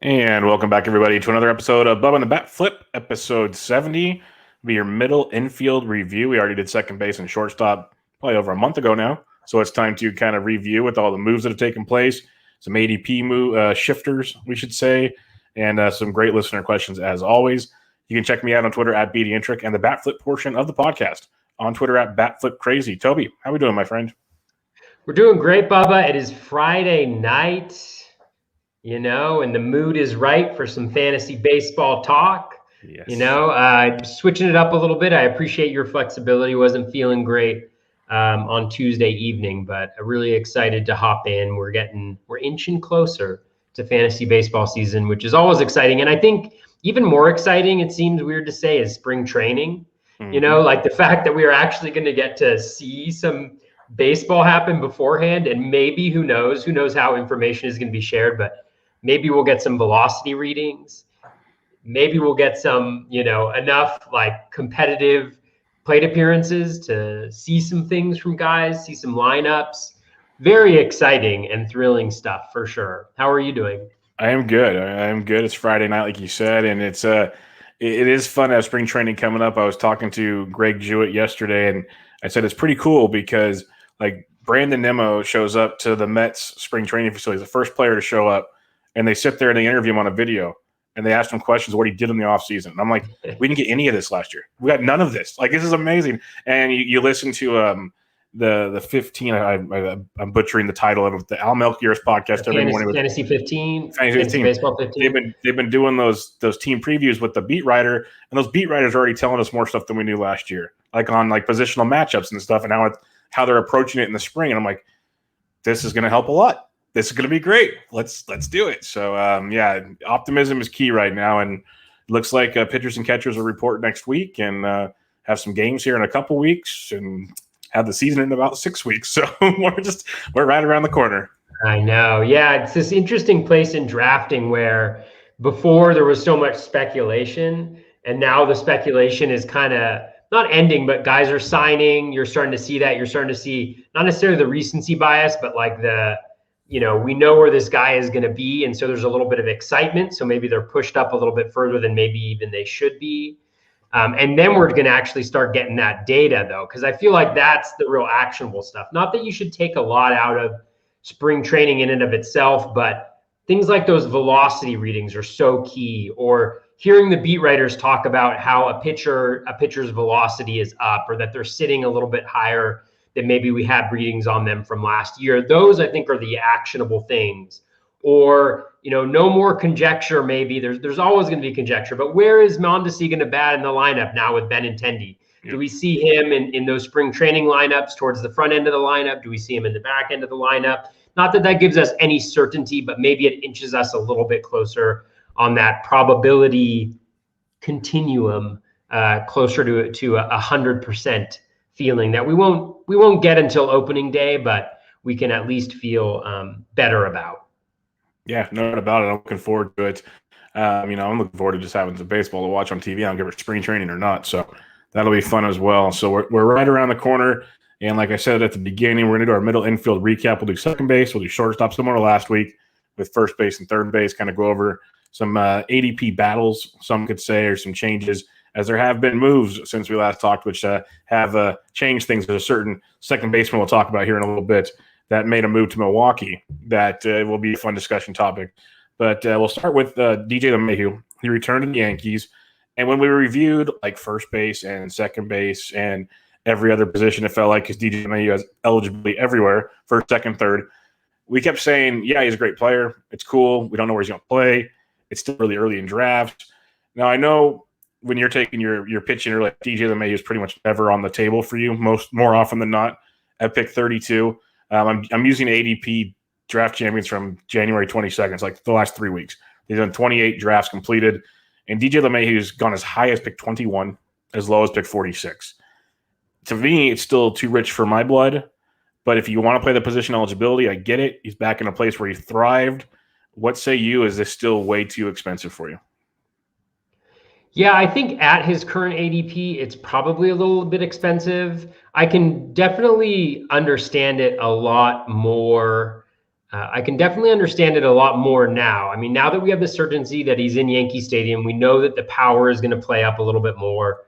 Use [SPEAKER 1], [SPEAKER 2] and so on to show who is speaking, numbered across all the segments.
[SPEAKER 1] And welcome back, everybody, to another episode of Bubba and the BatFlip, episode 70. Be your middle infield review. We already did second base and shortstop probably over a month ago now. So it's time to kind of review with all the moves that have taken place, some ADP shifters, we should say, and some great listener questions as always. You can check me out on Twitter at BDintric and the BatFlip portion of the podcast on Twitter at BatFlipCrazy. Toby, how we doing, my friend?
[SPEAKER 2] We're doing great, Bubba. It is Friday night, and the mood is right for some fantasy baseball talk. Yes. Switching it up a little bit. I appreciate your flexibility. Wasn't feeling great on Tuesday evening, but I'm really excited to hop in. We're inching closer to fantasy baseball season, which is always exciting. And I think even more exciting, it seems weird to say, is spring training. Mm-hmm. Like the fact that we are actually going to get to see some baseball happen beforehand, and maybe who knows how information is going to be shared, but maybe we'll get some velocity readings. Maybe we'll get some, enough like competitive plate appearances to see some things from guys, see some lineups. Very exciting and thrilling stuff for sure. How are you doing?
[SPEAKER 1] I am good. It's Friday night, like you said, and it is fun to have spring training coming up. I was talking to Greg Jewett yesterday, and I said it's pretty cool because like Brandon Nimmo shows up to the Mets spring training facility. He's the first player to show up, and they sit there and they interview him on a video, and they ask him questions what he did in the offseason. And I'm like, we didn't get any of this last year. We got none of this. Like, this is amazing. And you listen to the 15. I'm butchering the title of the Al Melchior's podcast every morning.
[SPEAKER 2] Fantasy 15. Fantasy Baseball 15.
[SPEAKER 1] They've been doing those team previews with the beat writer, and those beat writers are already telling us more stuff than we knew last year, like on like positional matchups and stuff, and how they're approaching it in the spring. And I'm like, this is going to help a lot. This is going to be great. Let's do it. So, optimism is key right now. And it looks like pitchers and catchers will report next week and have some games here in a couple weeks and have the season in about 6 weeks. So we're right around the corner.
[SPEAKER 2] I know. Yeah, it's this interesting place in drafting where before there was so much speculation, and now the speculation is kind of not ending, but guys are signing. You're starting to see that. You're starting to see not necessarily the recency bias, but like we know where this guy is going to be. And so there's a little bit of excitement. So maybe they're pushed up a little bit further than maybe even they should be. And then we're going to actually start getting that data, though, because I feel like that's the real actionable stuff. Not that you should take a lot out of spring training in and of itself, but things like those velocity readings are so key, or hearing the beat writers talk about how a pitcher's velocity is up, or that they're sitting a little bit higher than maybe we had readings on them from last year. Those, I think, are the actionable things. Or, no more conjecture maybe. There's always going to be conjecture, but where is Mondesi going to bat in the lineup now with Benintendi? Yep. Do we see him in those spring training lineups towards the front end of the lineup? Do we see him in the back end of the lineup? Not that gives us any certainty, but maybe it inches us a little bit closer on that probability continuum, closer to 100% feeling that we won't get until opening day, but we can at least feel better about.
[SPEAKER 1] Yeah, no doubt about it. I'm looking forward to it. I'm looking forward to just having some baseball to watch on TV. I don't give it spring training or not, so that'll be fun as well. So we're right around the corner, and like I said at the beginning, we're going to do our middle infield recap. We'll do second base, we'll do shortstop, similar to last week with first base and third base. Kind of go over some ADP battles, some could say, or some changes, as there have been moves since we last talked, which have changed things. There's a certain second baseman we'll talk about here in a little bit that made a move to Milwaukee that will be a fun discussion topic. But we'll start with DJ Mayhew. He returned to the Yankees. And when we reviewed like first base and second base and every other position, it felt like because DJ Mayhew has eligibility everywhere, first, second, third, we kept saying, yeah, he's a great player. It's cool. We don't know where he's going to play. It's still really early in drafts. Now, I know when you're taking your pitching early, DJ Mayhew is pretty much never on the table for you, more often than not, at pick 32. I'm using ADP draft champions from January 22nd. It's like the last 3 weeks. They've done 28 drafts completed, and DJ LeMahieu's gone as high as pick 21, as low as pick 46. To me, it's still too rich for my blood, but if you want to play the position eligibility, I get it. He's back in a place where he thrived. What say you? Is this still way too expensive for you?
[SPEAKER 2] Yeah, I think at his current ADP, it's probably a little bit expensive. I can definitely understand it a lot more I can definitely understand it a lot more now. I mean, now that we have the certainty that he's in Yankee Stadium, we know that the power is going to play up a little bit more.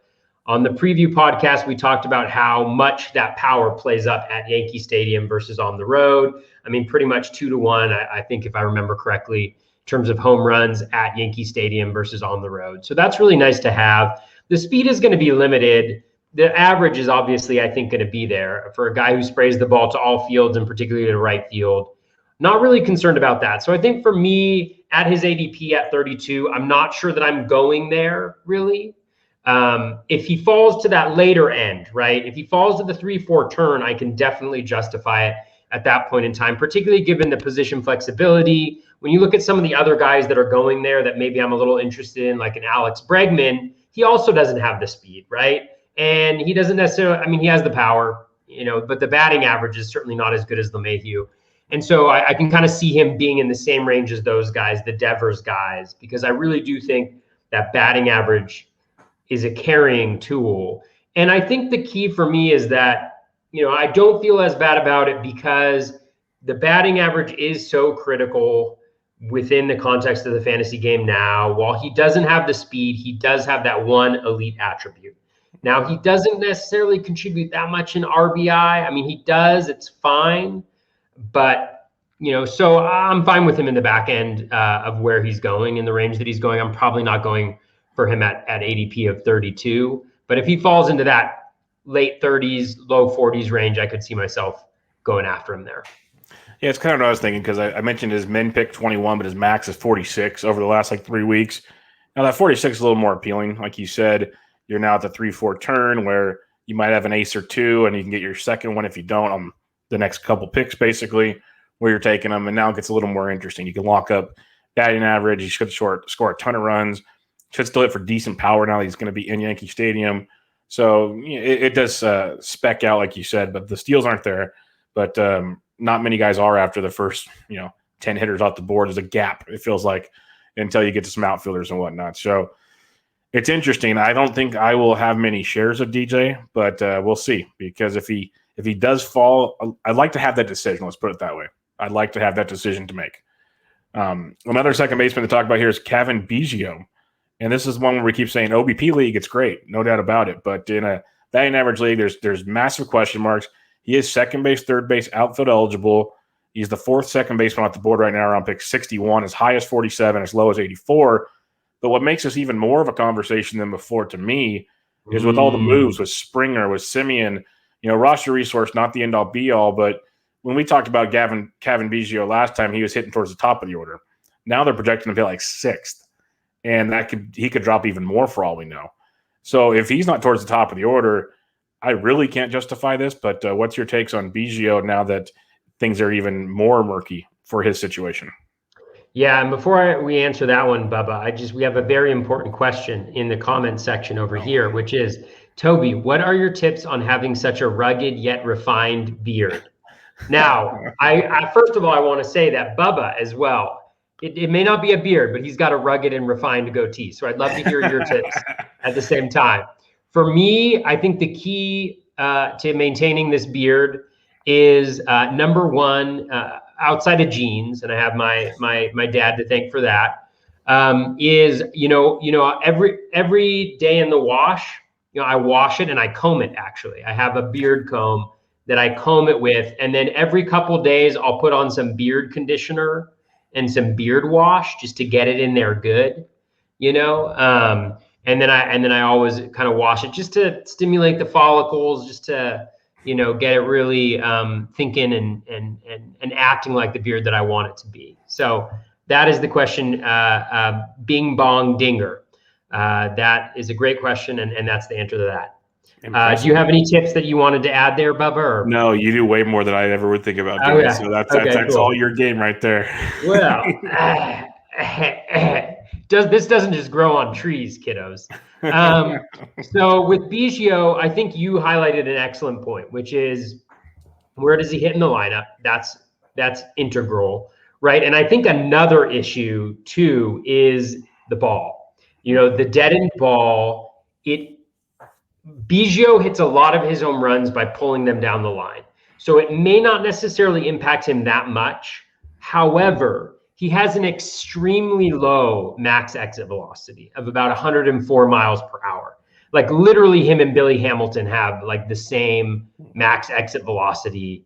[SPEAKER 2] On the preview podcast, we talked about how much that power plays up at Yankee Stadium versus on the road. I mean, pretty much 2-1, I think, if I remember correctly, in terms of home runs at Yankee Stadium versus on the road. So that's really nice to have. The speed is going to be limited. The average is obviously, I think, going to be there for a guy who sprays the ball to all fields and particularly to right field. Not really concerned about that. So I think for me, at his ADP at 32, I'm not sure that I'm going there, really. If he falls to that later end, right? If he falls to the 3-4 turn, I can definitely justify it at that point in time, particularly given the position flexibility. When you look at some of the other guys that are going there that maybe I'm a little interested in, like an Alex Bregman, he also doesn't have the speed, right? And he doesn't necessarily, I mean, he has the power, but the batting average is certainly not as good as the Mayhew. And so I can kind of see him being in the same range as those guys, the Devers guys, because I really do think that batting average is a carrying tool. And I think the key for me is that, I don't feel as bad about it because the batting average is so critical within the context of the fantasy game now. While he doesn't have the speed, he does have that one elite attribute. Now, he doesn't necessarily contribute that much in RBI. I mean, he does, it's fine. But, so I'm fine with him in the back end of where he's going, in the range that he's going. I'm probably not going for him at ADP of 32. But if he falls into that late 30s, low 40s range, I could see myself going after him there.
[SPEAKER 1] Yeah, it's kind of what I was thinking because I mentioned his min pick 21, but his max is 46 over the last 3 weeks. Now, that 46 is a little more appealing. Like you said, you're now at the 3-4 turn where you might have an ace or two, and you can get your second one if you don't on the next couple picks, basically, where you're taking them. And now it gets a little more interesting. You can lock up batting average. You should score a ton of runs. Should still hit for decent power now that he's going to be in Yankee Stadium. So it does spec out, like you said, but the steals aren't there. But not many guys are after the first, 10 hitters off the board. There's a gap, it feels like, until you get to some outfielders and whatnot. So it's interesting. I don't think I will have many shares of DJ, but we'll see. Because if he does fall, I'd like to have that decision. Let's put it that way. I'd like to have that decision to make. Another second baseman to talk about here is Cavan Biggio. And this is one where we keep saying OBP league, it's great, no doubt about it. But in a batting average league, there's massive question marks. He is second base, third base, outfield eligible. He's the fourth second baseman off the board right now around pick 61, as high as 47, as low as 84. But what makes this even more of a conversation than before to me is with all the moves with Springer, with Simeon, roster resource, not the end-all be-all. But when we talked about Cavan Biggio last time, he was hitting towards the top of the order. Now they're projecting him to be like sixth. And he could drop even more for all we know. So if he's not towards the top of the order, I really can't justify this. But what's your takes on Biggio now that things are even more murky for his situation?
[SPEAKER 2] Yeah, and before we answer that one, Bubba, we have a very important question in the comment section over here, which is, Toby, what are your tips on having such a rugged yet refined beard? Now, I first of all, I want to say that Bubba as well. It may not be a beard, but he's got a rugged and refined goatee. So I'd love to hear your tips at the same time. For me, I think the key to maintaining this beard is number one, outside of genes, and I have my dad to thank for that. Is every day in the wash, I wash it and I comb it. Actually, I have a beard comb that I comb it with, and then every couple days I'll put on some beard conditioner and some beard wash just to get it in there good, and then I always kind of wash it just to stimulate the follicles, just to get it really thinking and acting like the beard that I want it to be. So that is the question. Bing bong dinger. That is a great question, and that's the answer to that. Do you have any tips that you wanted to add there, Bubba? Or?
[SPEAKER 1] No, you do way more than I ever would think about doing. So that's cool. All your game right there.
[SPEAKER 2] Well, this doesn't just grow on trees, kiddos. So with Biggio, I think you highlighted an excellent point, which is where does he hit in the lineup? That's integral, right? And I think another issue too is the ball. The deadened ball. Biggio hits a lot of his home runs by pulling them down the line. So it may not necessarily impact him that much. However, he has an extremely low max exit velocity of about 104 miles per hour. Like literally him and Billy Hamilton have like the same max exit velocity.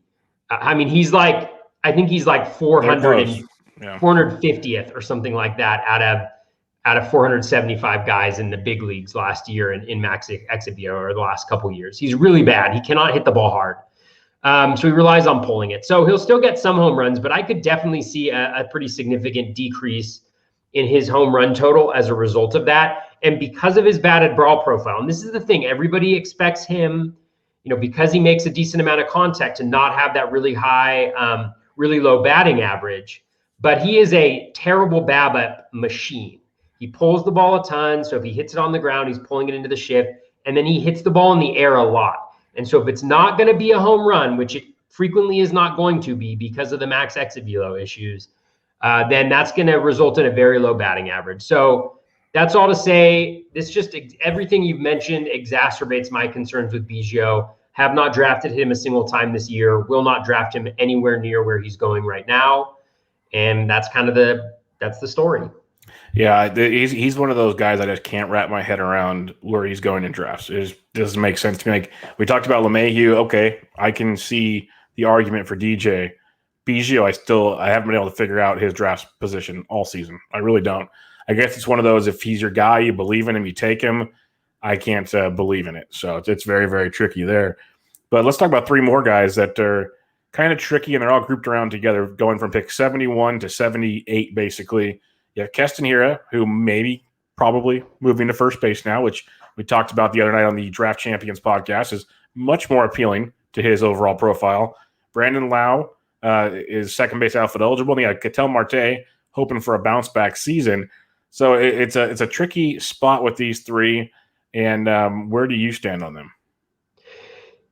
[SPEAKER 2] I mean, I think he's like 450th or something like that out of 475 guys in the big leagues last year in max exit VO or the last couple of years. He's really bad. He cannot hit the ball hard. So he relies on pulling it. So he'll still get some home runs, but I could definitely see a pretty significant decrease in his home run total as a result of that. And because of his batted ball profile, and this is the thing, everybody expects him, because he makes a decent amount of contact to not have that really high, really low batting average, but he is a terrible BABIP machine. He pulls the ball a ton. So if he hits it on the ground, he's pulling it into the shift, and then he hits the ball in the air a lot. And so if it's not going to be a home run, which it frequently is not going to be because of the max exit velo issues, then that's going to result in a very low batting average. So that's all to say. This just everything you've mentioned exacerbates my concerns with Biggio. Have not drafted him a single time this year. Will not draft him anywhere near where he's going right now. And that's kind of that's the story.
[SPEAKER 1] Yeah, he's one of those guys I just can't wrap my head around where he's going in drafts. It doesn't make sense to me. Like we talked about Mayhew. Okay, I can see the argument for DJ. Biggio, I haven't been able to figure out his draft position all season. I really don't. I guess it's one of those, if he's your guy, you believe in him, you take him. I can't believe in it. So it's very, very tricky there. But let's talk about three more guys that are kind of tricky, and they're all grouped around together, going from pick 71 to 78, basically. You have Keston Hiura, who probably moving to first base now, which we talked about the other night on the Draft Champions podcast, is much more appealing to his overall profile. Brandon Lau is second base outfield eligible. And you have Katelyn Marteau hoping for a bounce back season. So it's a tricky spot with these three. And where do you stand on them?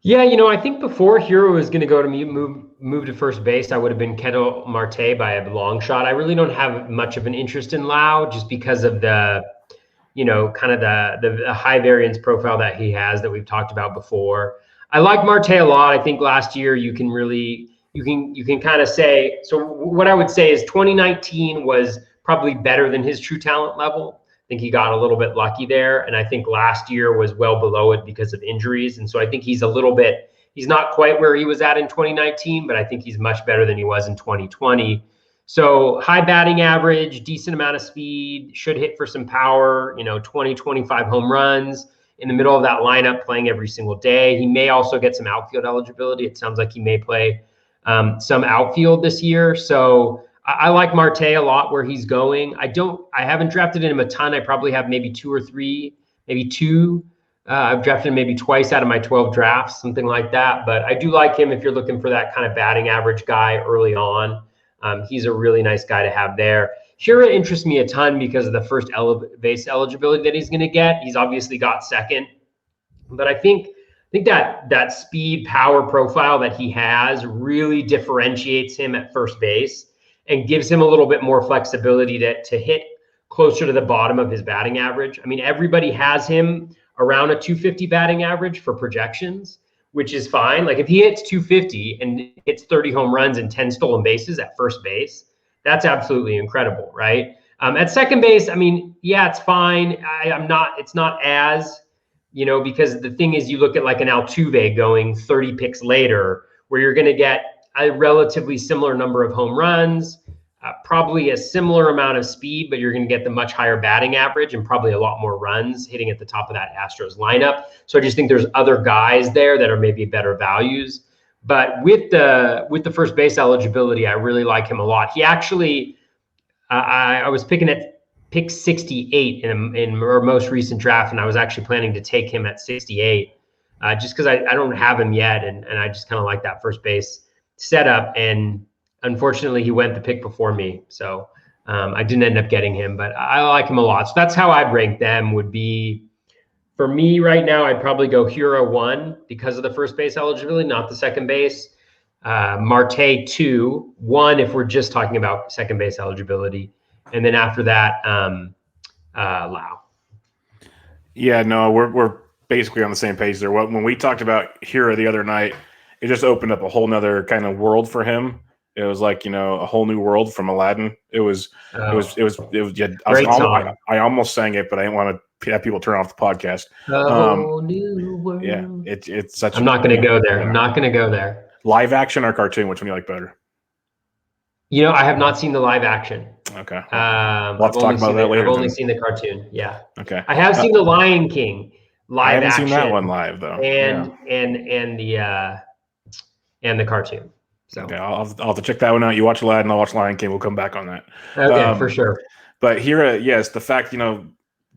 [SPEAKER 2] Yeah, I think before Hiura was going to go to move to first base, I would have been Katelyn Marteau by a long shot. I really don't have much of an interest in Lau just because of the, kind of the high variance profile that he has that we've talked about before. I like Marteau a lot. I think last year you can kind of say, so what I would say is 2019 was probably better than his true talent level. I think he got a little bit lucky there. And I think last year was well below it because of injuries. And so I think he's not quite where he was at in 2019, but I think he's much better than he was in 2020. So high batting average, decent amount of speed, should hit for some power, 20, 25 home runs in the middle of that lineup, playing every single day. He may also get some outfield eligibility. It sounds like he may play some outfield this year. So I like Marteau a lot where he's going. I haven't drafted him a ton. I probably have maybe two or three, maybe two. I've drafted him maybe twice out of my 12 drafts, something like that. But I do like him if you're looking for that kind of batting average guy early on. He's a really nice guy to have there. Hiura interests me a ton because of the first base eligibility that he's going to get. He's obviously got second. But I think that speed power profile that he has really differentiates him at first base and gives him a little bit more flexibility to hit closer to the bottom of his batting average. I mean, everybody has him around a 250 batting average for projections, which is fine. Like if he hits 250 and hits 30 home runs and 10 stolen bases at first base, that's absolutely incredible, right? At second base, I mean, yeah, it's fine. It's not as, because the thing is you look at like an Altuve going 30 picks later where you're going to get a relatively similar number of home runs, probably a similar amount of speed, but you're going to get the much higher batting average and probably a lot more runs hitting at the top of that Astros lineup. So I just think there's other guys there that are maybe better values. But with the first base eligibility, I really like him a lot. He actually, I was picking at pick 68 in our most recent draft, and I was actually planning to take him at 68 just because I don't have him yet, and I just kind of like that first base setup, and unfortunately he went the pick before me, so I didn't end up getting him, but I like him a lot. So that's how I'd rank them. Would be, for me right now, I'd probably go Hiura 1 because of the first base eligibility, not the second base. Marteau 2, 1 if we're just talking about second base eligibility, and then after that, Lau.
[SPEAKER 1] Yeah, no, we're basically on the same page there. When we talked about Hiura the other night, it just opened up a whole nother kind of world for him It was like, a whole new world from Aladdin. It was. Yeah,
[SPEAKER 2] Great song.
[SPEAKER 1] I almost sang it, but I didn't want to have people turn off the podcast.
[SPEAKER 2] A whole new world.
[SPEAKER 1] Yeah, it's such.
[SPEAKER 2] I'm not going to go there.
[SPEAKER 1] Yeah.
[SPEAKER 2] I'm not going to go there.
[SPEAKER 1] Live action or cartoon? Which one do you like better?
[SPEAKER 2] I have not seen the live action.
[SPEAKER 1] Okay.
[SPEAKER 2] We'll
[SPEAKER 1] have to talk about that later.
[SPEAKER 2] I've only seen the cartoon. Yeah.
[SPEAKER 1] Okay.
[SPEAKER 2] I have seen the Lion King live
[SPEAKER 1] I haven't
[SPEAKER 2] action.
[SPEAKER 1] seen that one live though.
[SPEAKER 2] And the cartoon. So
[SPEAKER 1] okay, I'll have to check that one out. You watch Aladdin, I'll watch Lion King. We'll come back on that.
[SPEAKER 2] Okay, for sure.
[SPEAKER 1] But here, yes, the fact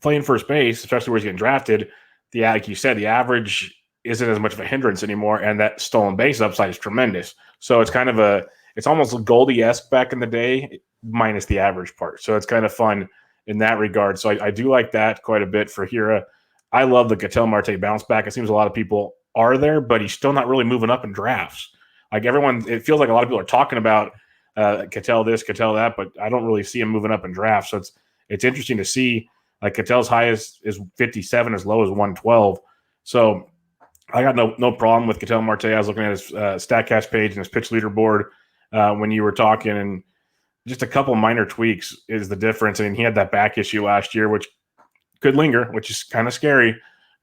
[SPEAKER 1] playing first base, especially where he's getting drafted, like you said, the average isn't as much of a hindrance anymore, and that stolen base upside is tremendous. So it's kind of it's almost Goldie-esque back in the day, minus the average part. So it's kind of fun in that regard. So I do like that quite a bit for Hira. I love the Katelyn Marteau bounce back. It seems a lot of people are there, but he's still not really moving up in drafts. Like everyone, it feels like a lot of people are talking about Katelyn this, Katelyn that, but I don't really see him moving up in drafts. So it's interesting to see. Like Katelyn's highest is 57, as low as 112. So I got no problem with Katelyn Marteau. I was looking at his StatCast page and his pitch leaderboard when you were talking, and just a couple minor tweaks is the difference. I mean, he had that back issue last year, which could linger, which is kind of scary,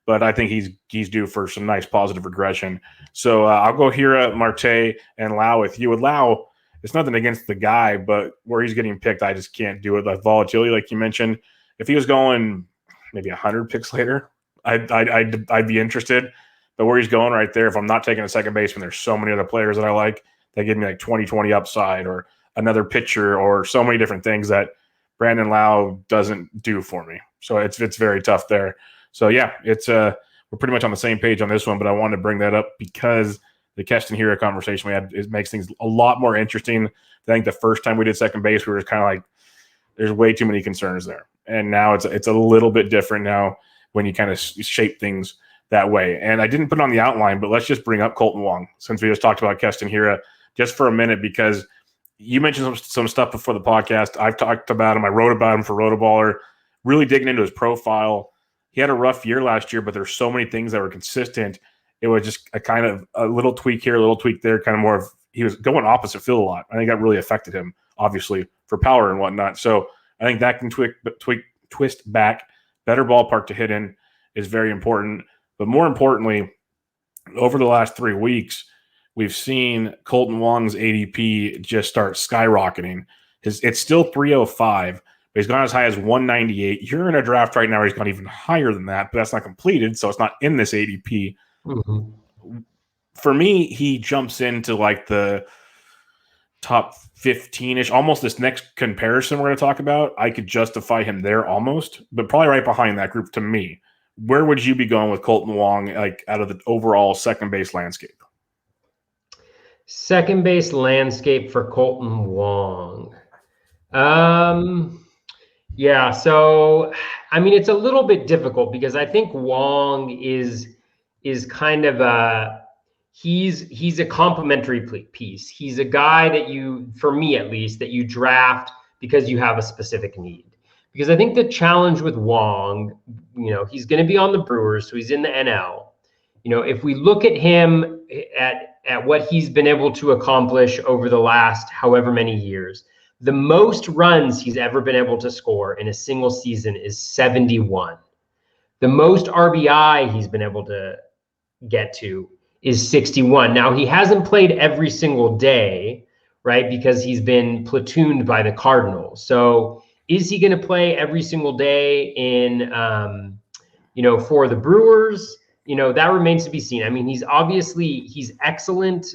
[SPEAKER 1] but I think he's due for some nice positive regression. So I'll go Hira, Marte, and Lau with you. With Lau, it's nothing against the guy, but where he's getting picked, I just can't do it. Like volatility, like you mentioned, if he was going maybe 100 picks later, I'd be interested. But where he's going right there, if I'm not taking a second baseman, there's so many other players that I like that give me like 20-20 upside or another pitcher or so many different things that Brandon Lau doesn't do for me. So it's very tough there. So yeah, we're pretty much on the same page on this one, but I wanted to bring that up because the Keston Hira conversation we had, it makes things a lot more interesting. I think the first time we did second base, we were just kind of like, there's way too many concerns there. And now it's a little bit different now when you kind of shape things that way. And I didn't put it on the outline, but let's just bring up Colton Wong since we just talked about Keston Hira just for a minute, because you mentioned some stuff before the podcast. I've talked about him. I wrote about him for Rotoballer, really digging into his profile. He had a rough year last year, but there's so many things that were consistent. It was just a kind of a little tweak here, a little tweak there, kind of more of he was going opposite field a lot. I think that really affected him, obviously, for power and whatnot. So I think that can twist back. Better ballpark to hit in is very important. But more importantly, over the last 3 weeks, we've seen Colton Wong's ADP just start skyrocketing. It's still 305, but he's gone as high as 198. You're in a draft right now where he's gone even higher than that, but that's not completed, so it's not in this ADP. Mm-hmm. For me, he jumps into like the top 15-ish, almost this next comparison we're going to talk about. I could justify him there almost, but probably right behind that group to me. Where would you be going with Colton Wong, like out of the overall second base landscape?
[SPEAKER 2] Second base landscape for Colton Wong. Yeah, so I mean, it's a little bit difficult because I think Wong is kind of he's a complementary piece. He's a guy that for me at least, that you draft because you have a specific need. Because I think the challenge with Wong, he's going to be on the Brewers, so he's in the NL. If we look at him at what he's been able to accomplish over the last however many years, the most runs he's ever been able to score in a single season is 71. The most RBI he's been able to get to is 61. Now, he hasn't played every single day, right? Because he's been platooned by the Cardinals. So is he going to play every single day in, for the Brewers? That remains to be seen. I mean, he's excellent.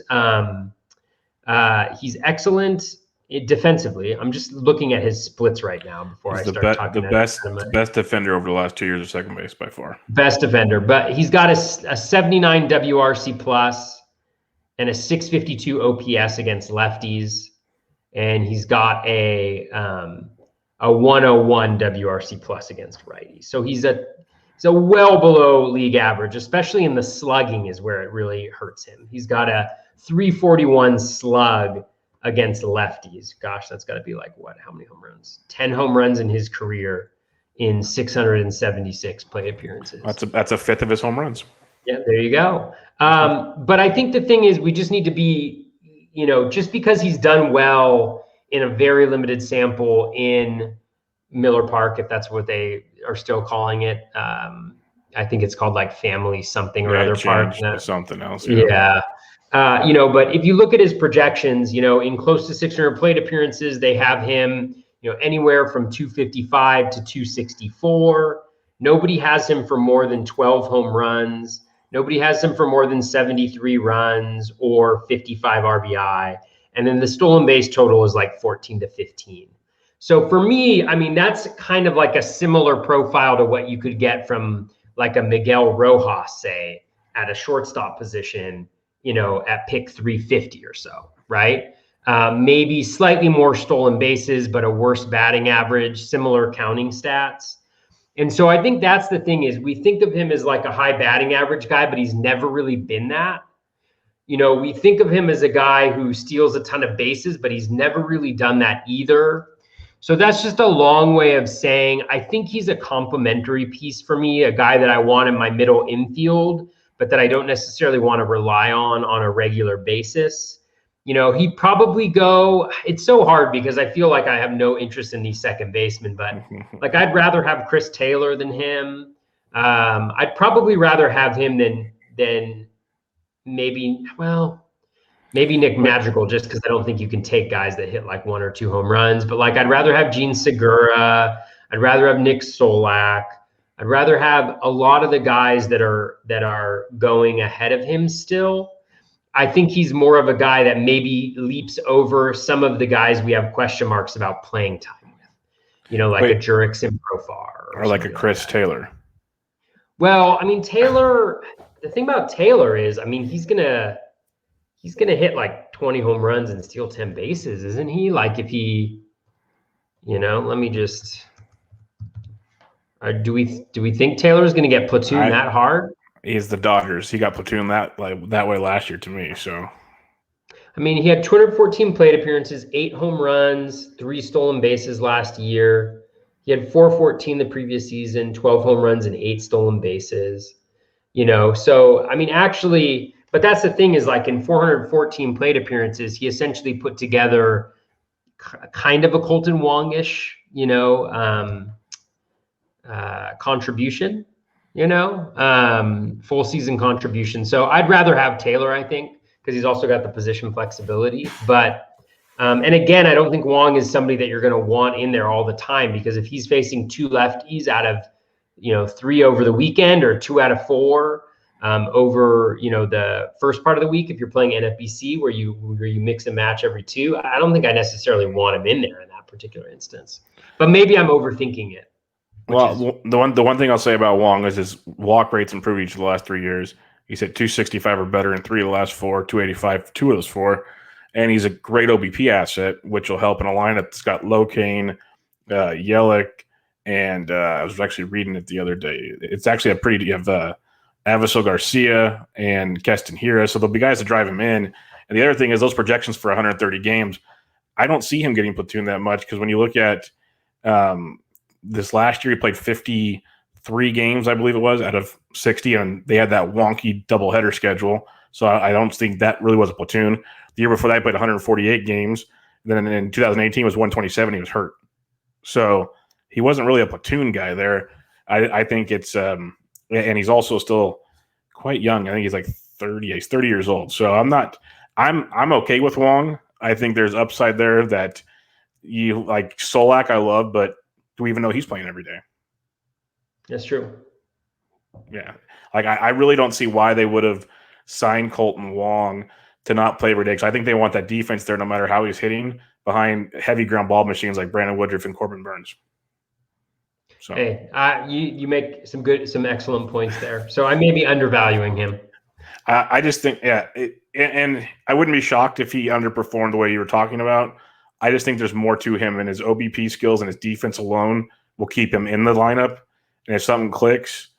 [SPEAKER 2] He's excellent defensively. I'm just looking at his splits right now before I start talking.
[SPEAKER 1] The best defender over the last 2 years of second base by far.
[SPEAKER 2] Best defender, but he's got a 79 WRC plus and a 652 OPS against lefties, and he's got a 101 WRC plus against righties. So he's a well below league average, especially in the slugging is where it really hurts him. He's got a 341 slug against lefties. Gosh, that's got to be like what? How many home runs? 10 home runs in his career in 676 plate appearances.
[SPEAKER 1] That's a fifth of his home runs.
[SPEAKER 2] Yeah, there you go. But I think the thing is, we just need to be, just because he's done well in a very limited sample in Miller Park, if that's what they are still calling it. I think it's called like Family something or other park.
[SPEAKER 1] To something else.
[SPEAKER 2] Yeah. But if you look at his projections, in close to 600 plate appearances, they have him, anywhere from 255 to 264. Nobody has him for more than 12 home runs. Nobody has him for more than 73 runs or 55 RBI. And then the stolen base total is like 14 to 15. So for me, I mean, that's kind of like a similar profile to what you could get from like a Miguel Rojas, say, at a shortstop position, at pick 350 or so, right? Maybe slightly more stolen bases, but a worse batting average, similar counting stats. And so I think that's the thing is we think of him as like a high batting average guy, but he's never really been that. We think of him as a guy who steals a ton of bases, but he's never really done that either. So that's just a long way of saying I think he's a complementary piece for me, a guy that I want in my middle infield, but that I don't necessarily want to rely on a regular basis. He'd probably go, it's so hard because I feel like I have no interest in these second basemen, but like I'd rather have Chris Taylor than him. I'd probably rather have him than maybe Nick Madrigal, just because I don't think you can take guys that hit like 1 or 2 home runs. But like I'd rather have Gene Segura. I'd rather have Nick Solak. I'd rather have a lot of the guys that are going ahead of him still. I think he's more of a guy that maybe leaps over some of the guys we have question marks about playing time with, like a Jurickson Profar
[SPEAKER 1] or like a Chris Taylor.
[SPEAKER 2] Well, I mean, Taylor, the thing about Taylor is, I mean, he's gonna hit like 20 home runs and steal 10 bases, isn't he? Like if he, let me just, do we think Taylor's going to get platooned that hard?
[SPEAKER 1] He's the Dodgers. He got platooned that way last year to me. So,
[SPEAKER 2] I mean, he had 214 plate appearances, 8 home runs, 3 stolen bases last year. He had 414 the previous season, 12 home runs and 8 stolen bases. So I mean, actually, but that's the thing is like in 414 plate appearances, he essentially put together kind of a Colton Wong-ish, contribution, full season contribution. So I'd rather have Taylor, I think, because he's also got the position flexibility. But, and again, I don't think Wong is somebody that you're going to want in there all the time, because if he's facing 2 lefties out of, 3 over the weekend or 2 out of 4 over, the first part of the week, if you're playing NFBC where you mix and match every 2, I don't think I necessarily want him in there in that particular instance. But maybe I'm overthinking it.
[SPEAKER 1] Well, the one thing I'll say about Wong is his walk rate's improved each of the last 3 years. He's hit 265 or better in 3 of the last 4, 285, 2 of those 4. And he's a great OBP asset, which will help in a lineup that's got Locane, Yelich, and I was actually reading it the other day. It's actually you have Avisail Garcia and Keston Hira, so there'll be guys to drive him in. And the other thing is those projections for 130 games, I don't see him getting platooned that much, because when you look at this last year, he played 53 games, I believe it was, out of 60, and they had that wonky doubleheader schedule. So I don't think that really was a platoon. The year before that, he played 148 games. Then in 2018 was 127. He was hurt. So he wasn't really a platoon guy there. I think it's and he's also still quite young. I think he's like 30. He's 30 years old. So I'm okay with Wong. I think there's upside there that you like. Solak I love, but do we even know he's playing every day?
[SPEAKER 2] That's true.
[SPEAKER 1] Yeah. Like I really don't see why they would have signed Colton Wong to not play every day, because I think they want that defense there no matter how he's hitting behind heavy ground ball machines like Brandon Woodruff and Corbin Burns. So
[SPEAKER 2] hey, you make some excellent points there. So I may be undervaluing him.
[SPEAKER 1] I just think, and I wouldn't be shocked if he underperformed the way you were talking about. I just think there's more to him, and his OBP skills and his defense alone will keep him in the lineup. And if something clicks,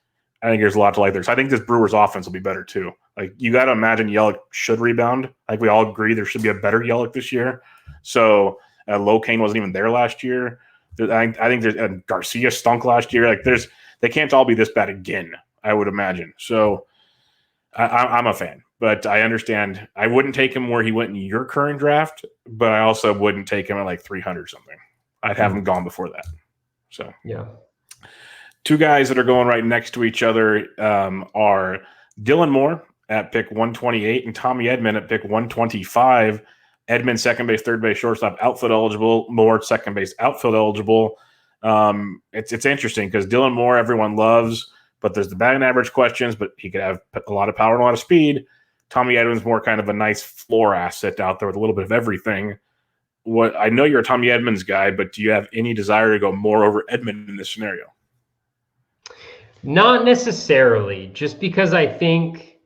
[SPEAKER 1] I think there's a lot to like there. So I think this Brewers offense will be better too. Like you got to imagine Yelich should rebound. Like we all agree there should be a better Yelich this year. So Locane wasn't even there last year. I think there's Garcia stunk last year. Like they can't all be this bad again, I would imagine. So I'm a fan. But I understand. I wouldn't take him where he went in your current draft, but I also wouldn't take him at like 300 something. I'd have him gone before that. So
[SPEAKER 2] yeah.
[SPEAKER 1] Two guys that are going right next to each other are Dylan Moore at pick 128 and Tommy Edman at pick 125. Edman, second base, third base, shortstop, outfield eligible. Moore, second base, outfield eligible. It's interesting because Dylan Moore, everyone loves, but there's the batting average questions, but he could have a lot of power and a lot of speed. Tommy Edman's more kind of a nice floor asset out there with a little bit of everything. What I know you're a Tommy Edman's guy, but do you have any desire to go more over Edman in this scenario?
[SPEAKER 2] Not necessarily, just because I think,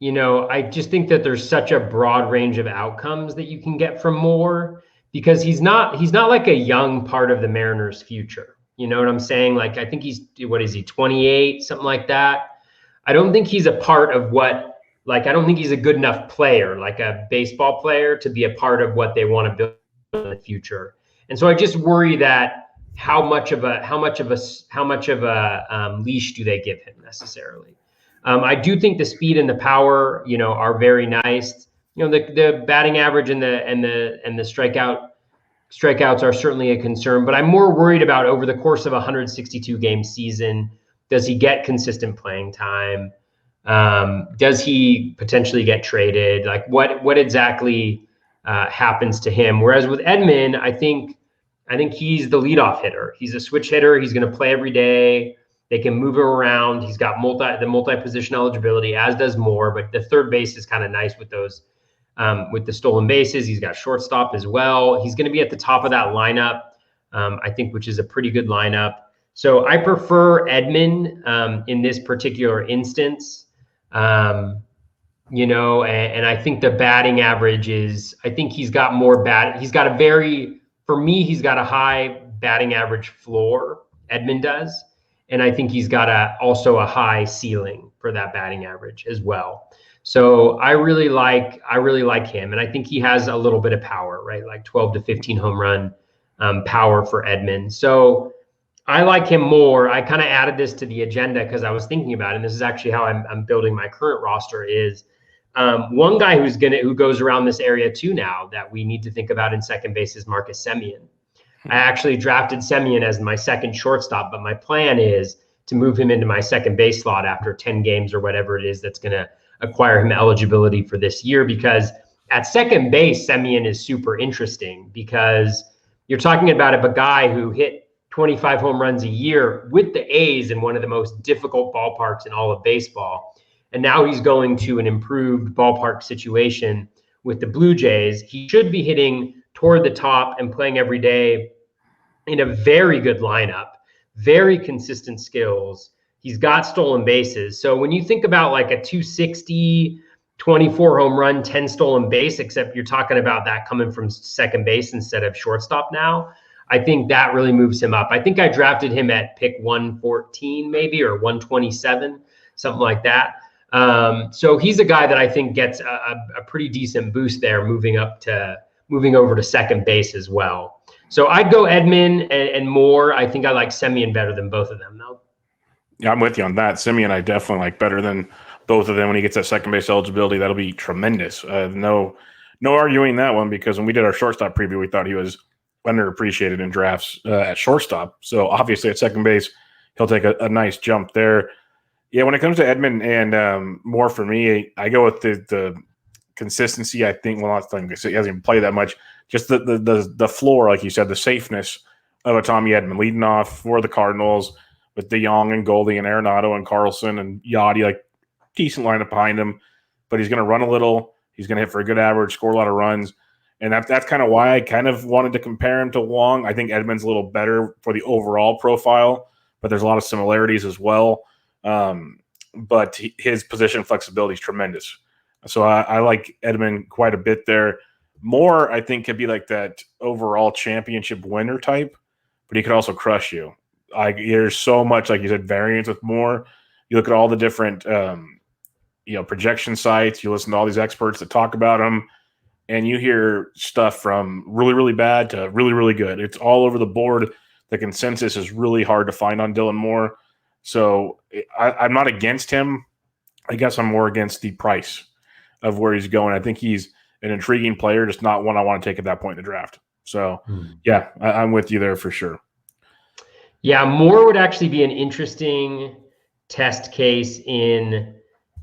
[SPEAKER 2] I just think that there's such a broad range of outcomes that you can get from Moore, because he's not like a young part of the Mariners' future. You know what I'm saying? Like, I think what is he, 28, something like that. I don't think he's a part of I don't think he's a good enough player, like a baseball player, to be a part of what they want to build in the future. And so I just worry that how much of a leash do they give him necessarily? I do think the speed and the power, are very nice. The batting average and the strikeouts are certainly a concern, but I'm more worried about over the course of a 162 game season, does he get consistent playing time? Does he potentially get traded? Like what exactly happens to him? Whereas with Edman, I think he's the leadoff hitter. He's a switch hitter. He's going to play every day. They can move him around. He's got multi-position eligibility, as does Moore. But the third base is kind of nice with those, with the stolen bases. He's got shortstop as well. He's going to be at the top of that lineup, I think, which is a pretty good lineup. So I prefer Edman in this particular instance. And I think the batting average I think he's got more he's got a high batting average floor, Edman does. And I think he's got also a high ceiling for that batting average as well. So I really like him. And I think he has a little bit of power, right? Like 12 to 15 home run power for Edman. So I like him more. I kind of added this to the agenda because I was thinking about it. And this is actually how I'm building my current roster is one guy who goes around this area too now that we need to think about in second base is Marcus Simeon. I actually drafted Simeon as my second shortstop, but my plan is to move him into my second base slot after 10 games or whatever it is that's going to acquire him eligibility for this year, because at second base, Simeon is super interesting because you're talking about a guy who hit 25 home runs a year with the A's in one of the most difficult ballparks in all of baseball. And now he's going to an improved ballpark situation with the Blue Jays. He should be hitting toward the top and playing every day in a very good lineup, very consistent skills. He's got stolen bases. So when you think about like a 260, 24 home run, 10 stolen base, except you're talking about that coming from second base instead of shortstop now, I think that really moves him up. I think I drafted him at pick 114 maybe, or 127, something like that. So he's a guy that I think gets a pretty decent boost there, moving over to second base as well. So I'd go Edman and Moore. I think I like Simeon better than both of them, though.
[SPEAKER 1] Yeah, I'm with you on that. Simeon, I definitely like better than both of them. When he gets that second base eligibility, that'll be tremendous. No arguing that one, because when we did our shortstop preview, we thought he was underappreciated in drafts at shortstop. So obviously at second base, he'll take a nice jump there. Yeah, when it comes to Edman and Moore, for me, I go with the consistency. I think, well, not he hasn't even played that much. Just the floor, like you said, the safeness of a Tommy Edman leading off for the Cardinals with DeYoung and Goldie and Arenado and Carlson and Yachty, like decent lineup behind him. But he's going to run a little. He's going to hit for a good average, score a lot of runs. And that's kind of why I kind of wanted to compare him to Wong. I think Edman's a little better for the overall profile, but there's a lot of similarities as well. But his position flexibility is tremendous. So I like Edman quite a bit there. Moore, I think, could be like that overall championship winner type, but he could also crush you. There's so much, like you said, variance with Moore. You look at all the different, projection sites. You listen to all these experts that talk about him, and you hear stuff from really, really bad to really, really good. It's all over the board. The consensus is really hard to find on Dylan Moore. So I'm not against him. I guess I'm more against the price. of where he's going. I think he's an intriguing player, just not one I want to take at that point in the draft. So, yeah, I'm with you there for sure.
[SPEAKER 2] Yeah, Moore would actually be an interesting test case in,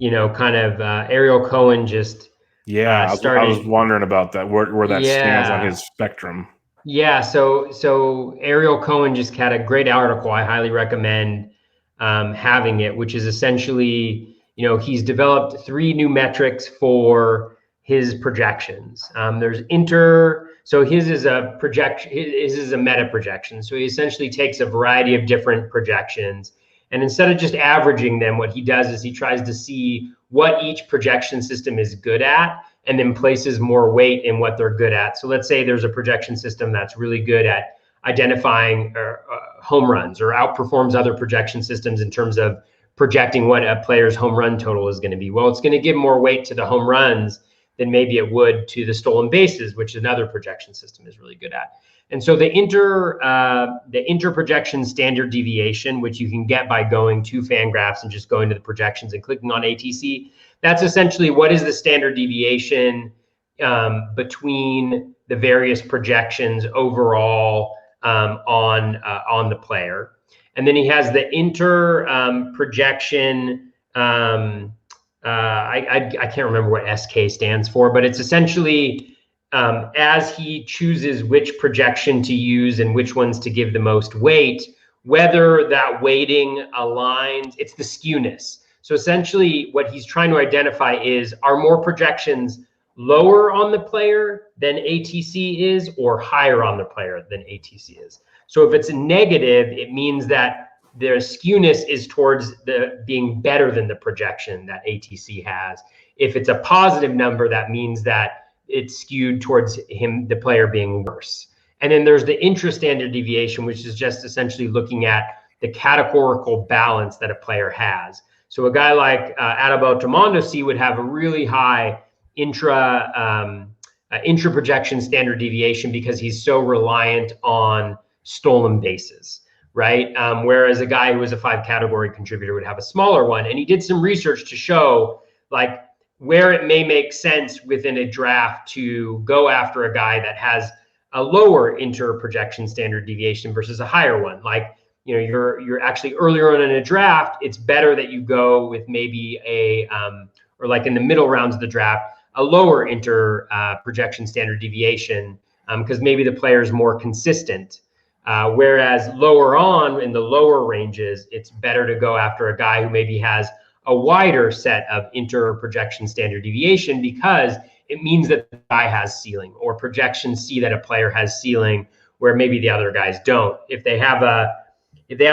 [SPEAKER 2] kind of Ariel Cohen just
[SPEAKER 1] I was wondering about that, where that stands on his spectrum.
[SPEAKER 2] Yeah, so Ariel Cohen just had a great article. I highly recommend having it, which is essentially, he's developed 3 new metrics for his projections. There's so his is a projection, his is a meta projection. So he essentially takes a variety of different projections, and instead of just averaging them, what he does is he tries to see what each projection system is good at, and then places more weight in what they're good at. So let's say there's a projection system that's really good at identifying home runs, or outperforms other projection systems in terms of projecting what a player's home run total is going to be. Well, it's going to give more weight to the home runs than maybe it would to the stolen bases, which another projection system is really good at. And so the inter projection standard deviation, which you can get by going to Fangraphs and just going to the projections and clicking on ATC, that's essentially what is the standard deviation between the various projections overall on the player. And then he has the inter projection. I can't remember what SK stands for, but it's essentially as he chooses which projection to use and which ones to give the most weight, whether that weighting aligns, it's the skewness. So essentially what he's trying to identify is, are more projections lower on the player than ATC is, or higher on the player than ATC is? So if it's a negative, it means that their skewness is towards the being better than the projection that ATC has. If it's a positive number, that means that it's skewed towards the player being worse. And then there's the intra-standard deviation, which is just essentially looking at the categorical balance that a player has. So a guy like Adalberto Mondesi would have a really high intra projection standard deviation because he's so reliant on stolen bases, right? Whereas a guy who was a 5 category contributor would have a smaller one. And he did some research to show like where it may make sense within a draft to go after a guy that has a lower inter projection standard deviation versus a higher one. Like, you're actually earlier on in a draft, it's better that you go with maybe or like in the middle rounds of the draft, a lower inter projection standard deviation, because maybe the player is more consistent. Whereas lower on in the lower ranges, it's better to go after a guy who maybe has a wider set of inter projection standard deviation, because it means that the guy has ceiling, or projections see that a player has ceiling where maybe the other guys don't. If they have a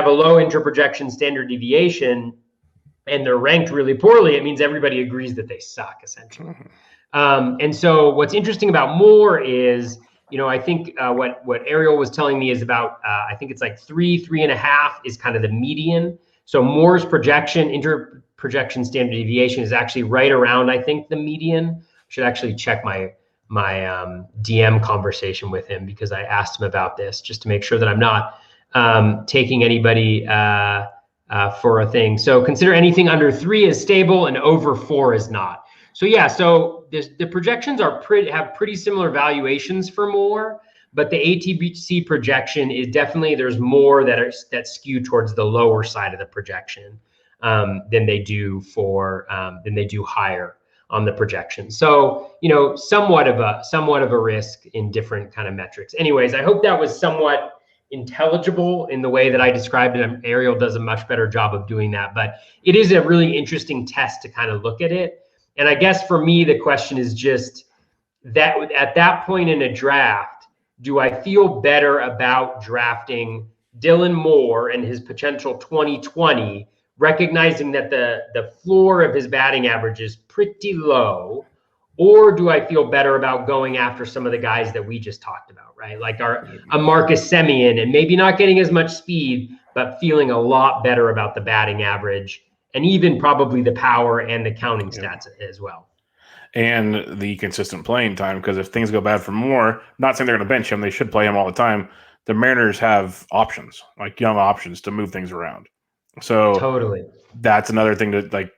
[SPEAKER 2] low inter projection standard deviation and they're ranked really poorly, it means everybody agrees that they suck, essentially. And so what's interesting about Moore is, I think what Ariel was telling me is about, I think it's like 3.5 is kind of the median. So Moore's inter projection standard deviation is actually right around, I think, the median. I should actually check my DM conversation with him, because I asked him about this just to make sure that I'm not taking anybody for a thing. So consider anything under 3 as stable and over 4 is not. So yeah, so the projections have pretty similar valuations for Moore, but the ATC projection is definitely, there's more that skew towards the lower side of the projection than they do higher on the projection. So, somewhat of a risk in different kind of metrics. Anyways, I hope that was somewhat intelligible in the way that I described it. And Ariel does a much better job of doing that, but it is a really interesting test to kind of look at it. And I guess for me, the question is just that at that point in a draft, do I feel better about drafting Dylan Moore and his potential 2020, recognizing that the floor of his batting average is pretty low? Or do I feel better about going after some of the guys that we just talked about, right? Like a Marcus Simeon, and maybe not getting as much speed, but feeling a lot better about the batting average, and even probably the power and the counting stats as well.
[SPEAKER 1] And the consistent playing time, because if things go bad for Moore, not saying they're going to bench him, they should play him all the time. The Mariners have options, like young options, to move things around. So
[SPEAKER 2] totally,
[SPEAKER 1] that's another thing that, like,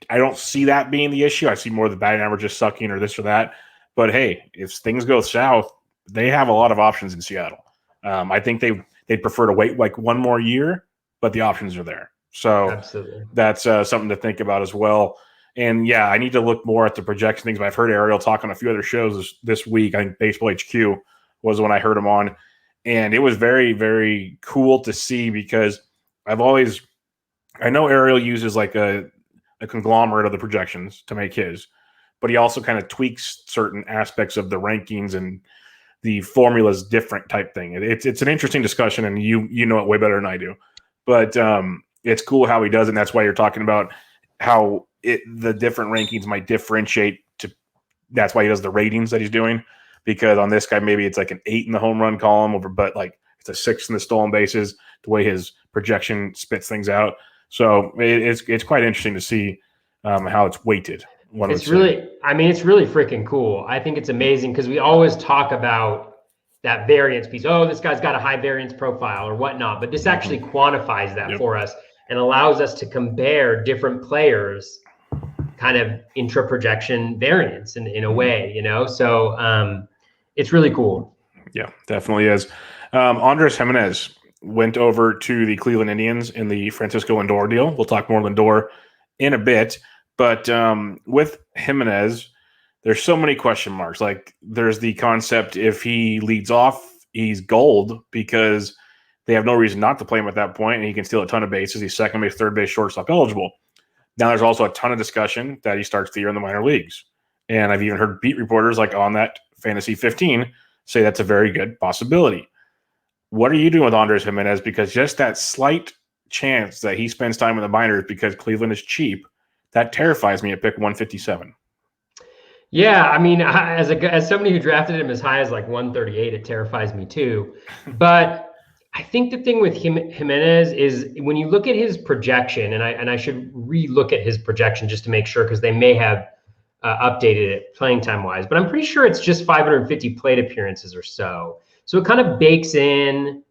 [SPEAKER 1] I don't see that being the issue. I see more of the batting average just sucking or this or that. But hey, if things go south, they have a lot of options in Seattle. I think they'd prefer to wait like one more year, but the options are there. So
[SPEAKER 2] absolutely,
[SPEAKER 1] that's something to think about as well. And yeah, I need to look more at the projection things. But I've heard Ariel talk on a few other shows this week. I think Baseball HQ was when I heard him on, and it was very, very cool to see because I know Ariel uses like a conglomerate of the projections to make his, but he also kind of tweaks certain aspects of the rankings and the formulas different type thing. It's an interesting discussion, and you know it way better than I do. But it's cool how he does it, and that's why you're talking about how the different rankings might differentiate to. That's why he does the ratings that he's doing, because on this guy maybe it's like an 8 in the home run column, but like it's a 6 in the stolen bases. The way his projection spits things out, so it's quite interesting to see how it's weighted.
[SPEAKER 2] It's really freaking cool. I think it's amazing because we always talk about that variance piece. Oh, this guy's got a high variance profile or whatnot, but this actually quantifies that for us and allows us to compare different players kind of intra-projection variance in a way, you know? So it's really cool.
[SPEAKER 1] Yeah, definitely is. Andres Jimenez went over to the Cleveland Indians in the Francisco Lindor deal. We'll talk more Lindor in a bit. But with Jimenez, there's so many question marks. Like there's the concept if he leads off, he's gold because they have no reason not to play him at that point, and he can steal a ton of bases. He's second base, third base, shortstop eligible. Now there's also a ton of discussion that he starts the year in the minor leagues. And I've even heard beat reporters like on that Fantasy 15 say that's a very good possibility. What are you doing with Andres Jimenez? Because just that slight chance that he spends time in the minors because Cleveland is cheap, that terrifies me at pick 157.
[SPEAKER 2] Yeah, I mean, as somebody who drafted him as high as like 138, it terrifies me too. But I think the thing with Jimenez is when you look at his projection, and I should re-look at his projection just to make sure because they may have updated it playing time wise, but I'm pretty sure it's just 550 plate appearances or so. So it kind of bakes in.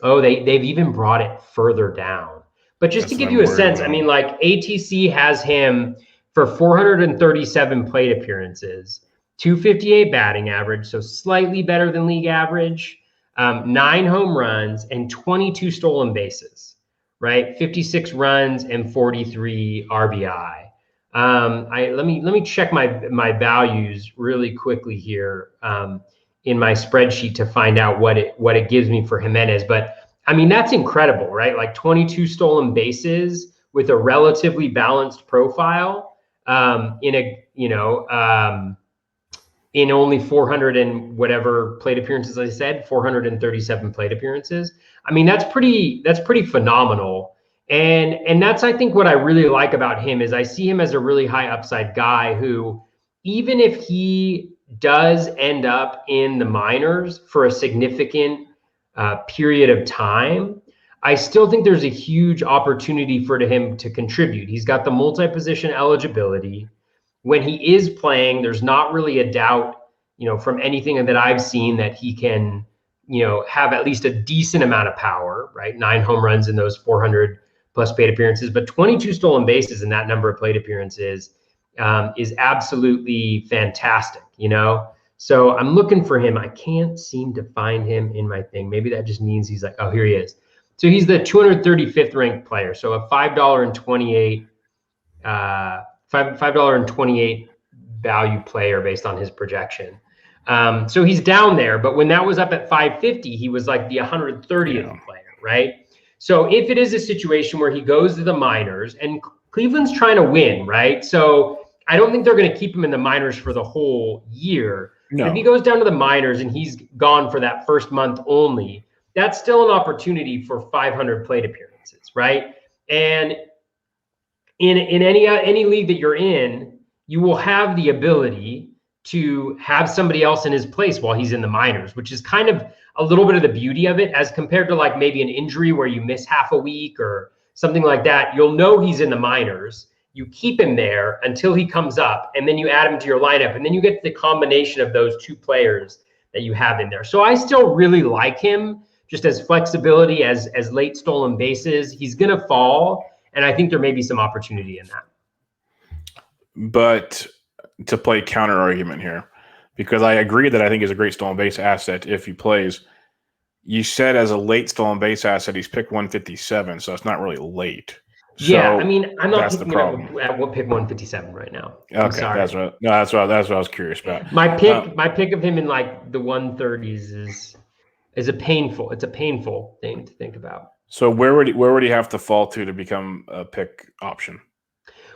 [SPEAKER 2] Oh, they've even brought it further down. But just to give you a sense, I mean, like ATC has him for 437 plate appearances, 258 batting average, so slightly better than league average, 9 home runs, and 22 stolen bases, right? 56 runs and 43 RBI. Let me check my values really quickly here in my spreadsheet to find out what it gives me for Jimenez. But I mean, that's incredible, right? Like 22 stolen bases with a relatively balanced profile in only 400 and whatever plate appearances. I said 437 plate appearances. I mean, that's pretty phenomenal. And that's, I think, what I really like about him is I see him as a really high upside guy who, even if he does end up in the minors for a significant period of time, I still think there's a huge opportunity for him to contribute. He's got the multi-position eligibility. When he is playing, there's not really a doubt, from anything that I've seen that he can, have at least a decent amount of power, right? 9 home runs in those 400 plus plate appearances, but 22 stolen bases in that number of plate appearances is absolutely fantastic, So I'm looking for him. I can't seem to find him in my thing. Maybe that just means he's like, oh, here he is. So he's the 235th ranked player. So a $5.28 $5.28 value player based on his projection. So he's down there, but when that was up at 550, he was like the 130th player, right? So if it is a situation where he goes to the minors and Cleveland's trying to win, right? So I don't think they're going to keep him in the minors for the whole year. No. But if he goes down to the minors and he's gone for that first month only, that's still an opportunity for 500 plate appearances, right? And in any league that you're in, you will have the ability to have somebody else in his place while he's in the minors, which is kind of a little bit of the beauty of it as compared to like maybe an injury where you miss half a week or something like that. You'll know he's in the minors. You keep him there until he comes up, and then you add him to your lineup, and then you get the combination of those two players that you have in there. So I still really like him just as flexibility, as late stolen bases. He's going to fall, and I think there may be some opportunity in that.
[SPEAKER 1] But to play counter argument here, because I agree that I think he's a great stolen base asset if he plays. You said as a late stolen base asset, he's picked 157, so it's not really late.
[SPEAKER 2] Yeah,
[SPEAKER 1] So
[SPEAKER 2] I mean, I'm not
[SPEAKER 1] that's the
[SPEAKER 2] picking
[SPEAKER 1] problem.
[SPEAKER 2] at what pick 157 right now. I'm
[SPEAKER 1] Okay,
[SPEAKER 2] sorry.
[SPEAKER 1] that's what I was curious about.
[SPEAKER 2] My pick of him in like the 130s is a painful thing to think about.
[SPEAKER 1] So where would he have to fall to become a pick option?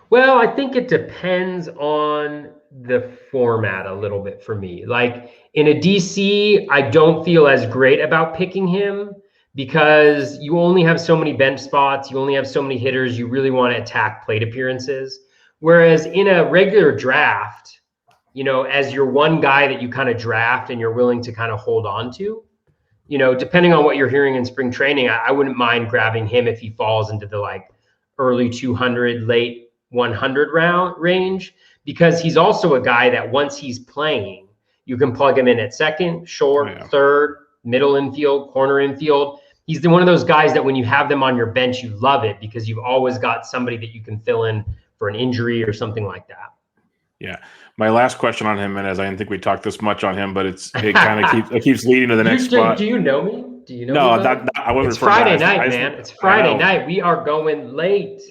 [SPEAKER 2] Well, I think it depends on the format a little bit for me. Like in a DC, I don't feel as great about picking him because you only have so many bench spots, you only have so many hitters, you really want to attack plate appearances. Whereas in a regular draft, as your one guy that you kind of draft and you're willing to kind of hold on to, depending on what you're hearing in spring training, I wouldn't mind grabbing him if he falls into the like early 200, late 100 round range, because he's also a guy that once he's playing, you can plug him in at second, short, third, middle infield, corner infield. He's one of those guys that when you have them on your bench, you love it because you've always got somebody that you can fill in for an injury or something like that.
[SPEAKER 1] Yeah. My last question on him, and as I didn't think we talked this much on him, but it kind of keeps leading to the next spot.
[SPEAKER 2] Do you know me? Do you know
[SPEAKER 1] me? No, I wasn't.
[SPEAKER 2] It's Friday night, man. It's Friday night. We are going late.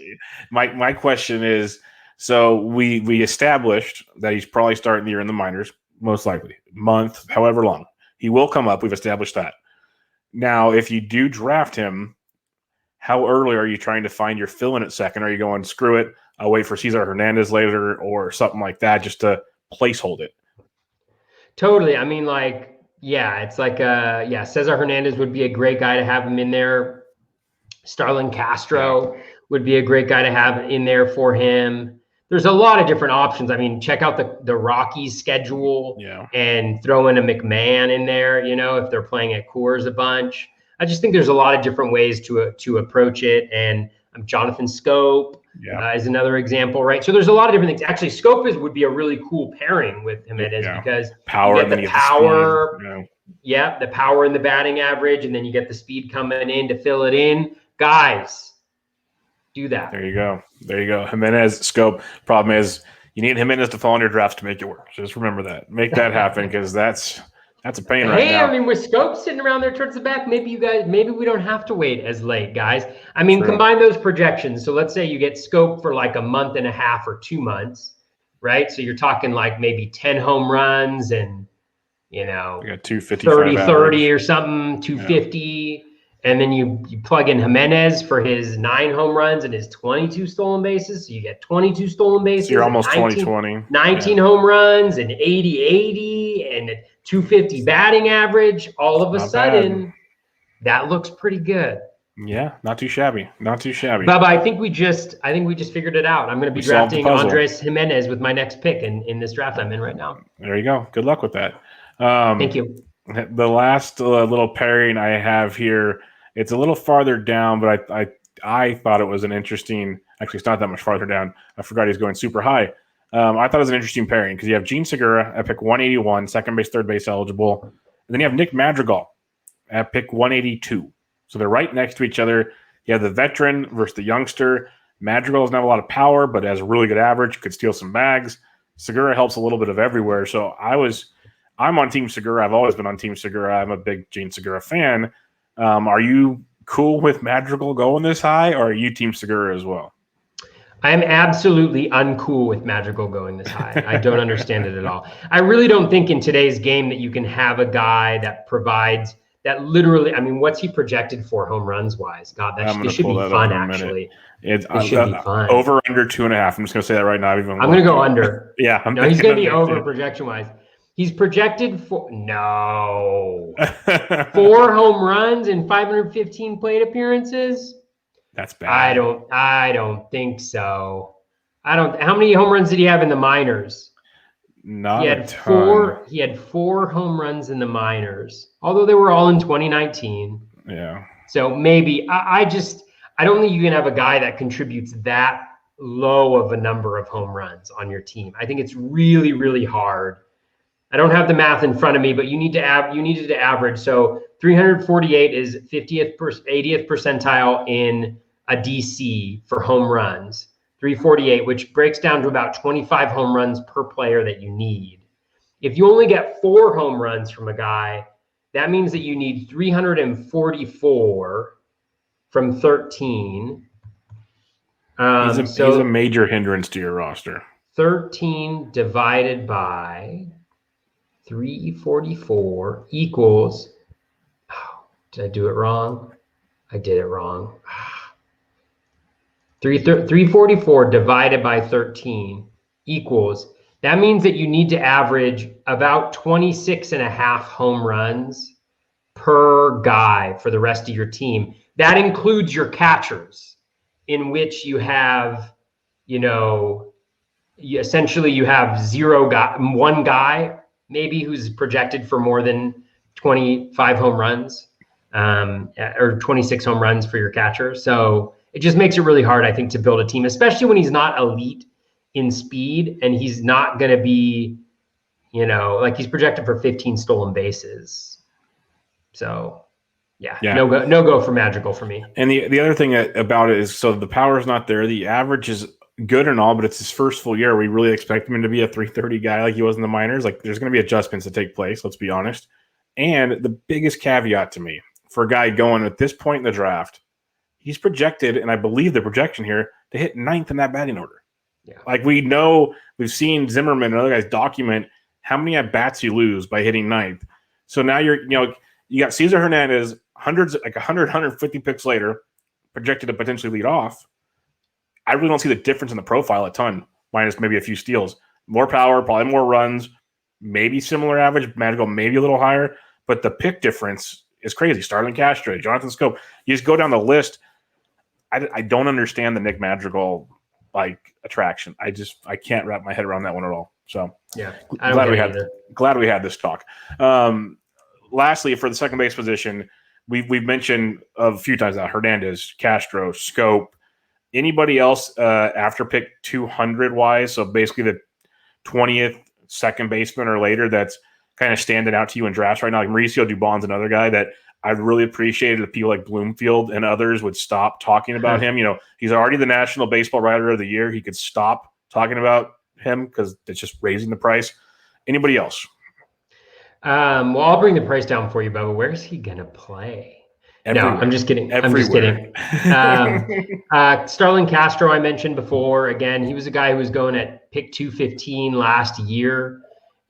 [SPEAKER 1] My question is, so we established that he's probably starting the year in the minors, most likely, month, however long. He will come up. We've established that. Now, if you do draft him, how early are you trying to find your fill-in at second? Are you going, screw it, I'll wait for Cesar Hernandez later or something like that just to placehold it?
[SPEAKER 2] Totally. I mean, it's like, Cesar Hernandez would be a great guy to have him in there. Starlin Castro would be a great guy to have in there for him. There's a lot of different options. I mean, check out the Rockies schedule and throw in a McMahon in there, if they're playing at Coors a bunch. I just think there's a lot of different ways to approach it. And Jonathan Scope is another example, right? So there's a lot of different things. Actually, Scope would be a really cool pairing with Jimenez because
[SPEAKER 1] power,
[SPEAKER 2] you get the power, the power in the batting average, and then you get the speed coming in to fill it in. Guys, do that.
[SPEAKER 1] There you go. Jimenez, Scope. Problem is, you need Jimenez to fall in your drafts to make it work. Just remember that. Make that happen because that's a pain right now.
[SPEAKER 2] I mean, with Scope sitting around there towards the back, maybe we don't have to wait as late, guys. I mean, combine those projections. So let's say you get Scope for like a month and a half or 2 months, right? So you're talking like maybe 10 home runs and,
[SPEAKER 1] you got 250,
[SPEAKER 2] 30 or something, 250. And then you plug in Jimenez for his 9 home runs and his 22 stolen bases. So you get 22 stolen bases.
[SPEAKER 1] So you're almost 20-20.
[SPEAKER 2] 19 home runs and 80-80 and 250 batting average. All of a sudden, that looks pretty good.
[SPEAKER 1] Yeah, not too shabby.
[SPEAKER 2] Bubba, I think we just figured it out. I'm going to be drafting Andres Jimenez with my next pick in this draft I'm in right now.
[SPEAKER 1] There you go. Good luck with that.
[SPEAKER 2] Thank you.
[SPEAKER 1] The last little pairing I have here, it's a little farther down, but I thought it was an interesting. Actually, it's not that much farther down. I forgot he's going super high. I thought it was an interesting pairing because you have Gene Segura at pick 181, second base, third base eligible, and then you have Nick Madrigal at pick 182. So they're right next to each other. You have the veteran versus the youngster. Madrigal doesn't have a lot of power, but has a really good average. Could steal some bags. Segura helps a little bit of everywhere. So I'm on Team Segura. I've always been on Team Segura. I'm a big Gene Segura fan. Are you cool with Madrigal going this high, or are you Team Segura as well?
[SPEAKER 2] I am absolutely uncool with Madrigal going this high. I don't understand it at all. I really don't think in today's game that you can have a guy that provides that literally. I mean, what's he projected for home runs wise? God, this should be fun, actually. It should be fun.
[SPEAKER 1] Over under 2.5. I'm just going to say that right now.
[SPEAKER 2] I'm going to go under.
[SPEAKER 1] Yeah.
[SPEAKER 2] No, he's going to be over projection wise. He's projected for 4 home runs and 515 plate appearances.
[SPEAKER 1] That's bad.
[SPEAKER 2] I don't think so. How many home runs did he have in the minors?
[SPEAKER 1] Not a ton.
[SPEAKER 2] He had 4 home runs in the minors, although they were all in 2019.
[SPEAKER 1] Yeah.
[SPEAKER 2] So maybe I don't think you can have a guy that contributes that low of a number of home runs on your team. I think it's really, really hard. I don't have the math in front of me, but you needed to average. So 348 is 80th percentile in a DC for home runs. 348, which breaks down to about 25 home runs per player that you need. If you only get 4 home runs from a guy, that means that you need 344 from 13.
[SPEAKER 1] He's a major hindrance to your roster.
[SPEAKER 2] 13 divided by 344 equals, oh, did I do it wrong? I did it wrong. 344 divided by 13 equals, that means that you need to average about 26 and a half home runs per guy for the rest of your team. That includes your catchers, in which you have, essentially you have one guy maybe who's projected for more than 25 home runs, or 26 home runs for your catcher. So it just makes it really hard, I think, to build a team, especially when he's not elite in speed and he's not going to be, like he's projected for 15 stolen bases. So yeah. No go for Madrigal for me.
[SPEAKER 1] And the other thing about it is, so the power is not there. The average is good and all, but it's his first full year. We really expect him to be a 330 guy like he was in the minors. Like, there's going to be adjustments to take place, let's be honest. And the biggest caveat to me for a guy going at this point in the draft, he's projected, and I believe the projection here, to hit 9th in that batting order. Yeah. Like, we know, we've seen Zimmerman and other guys document how many at-bats you lose by hitting 9th. So now you got Cesar Hernandez, 150 picks later, projected to potentially lead off. I really don't see the difference in the profile a ton, minus maybe a few steals. More power, probably more runs, maybe similar average, Madrigal maybe a little higher, but the pick difference is crazy. Starlin Castro, Jonathan Scope. You just go down the list. I don't understand the Nick Madrigal attraction. I can't wrap my head around that one at all. So
[SPEAKER 2] yeah,
[SPEAKER 1] glad we had this talk. Lastly, for the second base position, we've mentioned a few times now, Hernandez, Castro, Scope. Anybody else after pick 200 wise? So basically the 20th second baseman or later that's kind of standing out to you in drafts right now. Like Mauricio Dubon's another guy that I'd really appreciated if people like Bloomfield and others would stop talking about him. He's already the National Baseball Writer of the Year. He could stop talking about him because it's just raising the price. Anybody else?
[SPEAKER 2] Well, I'll bring the price down for you, Bubba. Where's he gonna play?
[SPEAKER 1] Everywhere.
[SPEAKER 2] No, I'm just kidding.
[SPEAKER 1] Everywhere.
[SPEAKER 2] I'm just kidding. Starlin Castro, I mentioned before. Again, he was a guy who was going at pick 215 last year,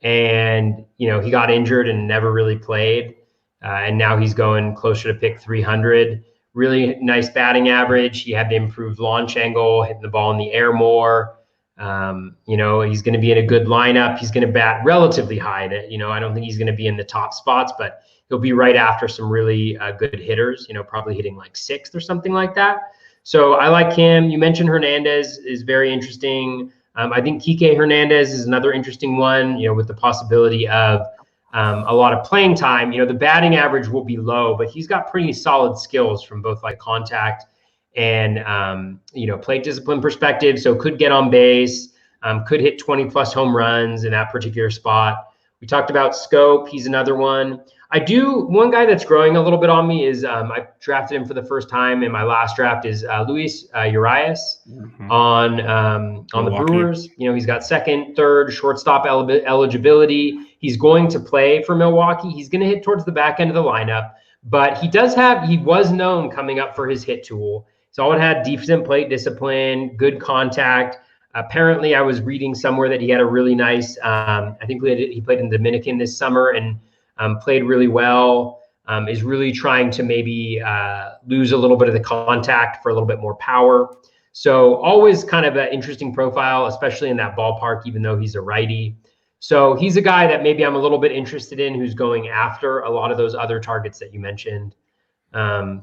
[SPEAKER 2] and he got injured and never really played. And now he's going closer to pick 300. Really nice batting average. He had the improved launch angle, hitting the ball in the air more. He's going to be in a good lineup. He's going to bat relatively high. I don't think he's going to be in the top spots, but he'll be right after some really good hitters, probably hitting like 6th or something like that. So I like him. You mentioned Hernandez is very interesting. I think Kike Hernandez is another interesting one, with the possibility of a lot of playing time. The batting average will be low, but he's got pretty solid skills from both like contact and plate discipline perspective. So could get on base, could hit 20 plus home runs in that particular spot. We talked about Scope. He's another one. One guy that's growing a little bit on me is I drafted him for the first time in my last draft is Luis Urias on the Brewers. He's got second, third, shortstop eligibility. He's going to play for Milwaukee. He's going to hit towards the back end of the lineup, but he was known coming up for his hit tool. He's always had decent plate discipline, good contact. Apparently, I was reading somewhere that he had a really nice, I think he played in the Dominican this summer and played really well, is really trying to maybe lose a little bit of the contact for a little bit more power. So always kind of an interesting profile, especially in that ballpark, even though he's a righty. So he's a guy that maybe I'm a little bit interested in who's going after a lot of those other targets that you mentioned.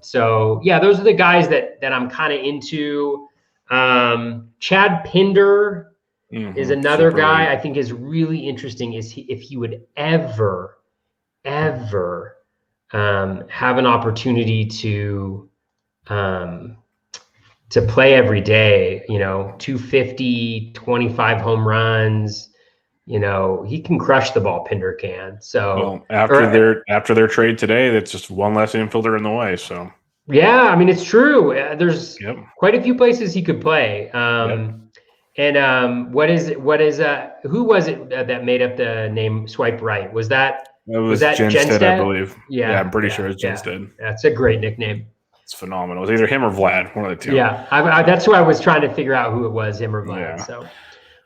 [SPEAKER 2] So yeah, those are the guys that I'm kind of into. Chad Pinder is another guy I think is really interesting. If he would ever have an opportunity to play every day, 250, 25 home runs, he can crush the ball. Pinder can. So
[SPEAKER 1] after their trade today, that's just one less infielder in the way. So
[SPEAKER 2] Yeah, I mean, it's true. There's
[SPEAKER 1] Yep.
[SPEAKER 2] quite a few places he could play.
[SPEAKER 1] Yep.
[SPEAKER 2] Who was it that made up the name Swipe Right?
[SPEAKER 1] That
[SPEAKER 2] was
[SPEAKER 1] was
[SPEAKER 2] that
[SPEAKER 1] Genstead, I
[SPEAKER 2] Genstead?
[SPEAKER 1] believe. Yeah, I'm
[SPEAKER 2] Yeah,
[SPEAKER 1] pretty sure
[SPEAKER 2] yeah,
[SPEAKER 1] it's
[SPEAKER 2] yeah.
[SPEAKER 1] Genstead.
[SPEAKER 2] That's a great nickname.
[SPEAKER 1] It's phenomenal. It was either him or Vlad, one of the two.
[SPEAKER 2] Yeah, that's who I was trying to figure out who it was, him or Vlad.
[SPEAKER 1] Yeah.
[SPEAKER 2] So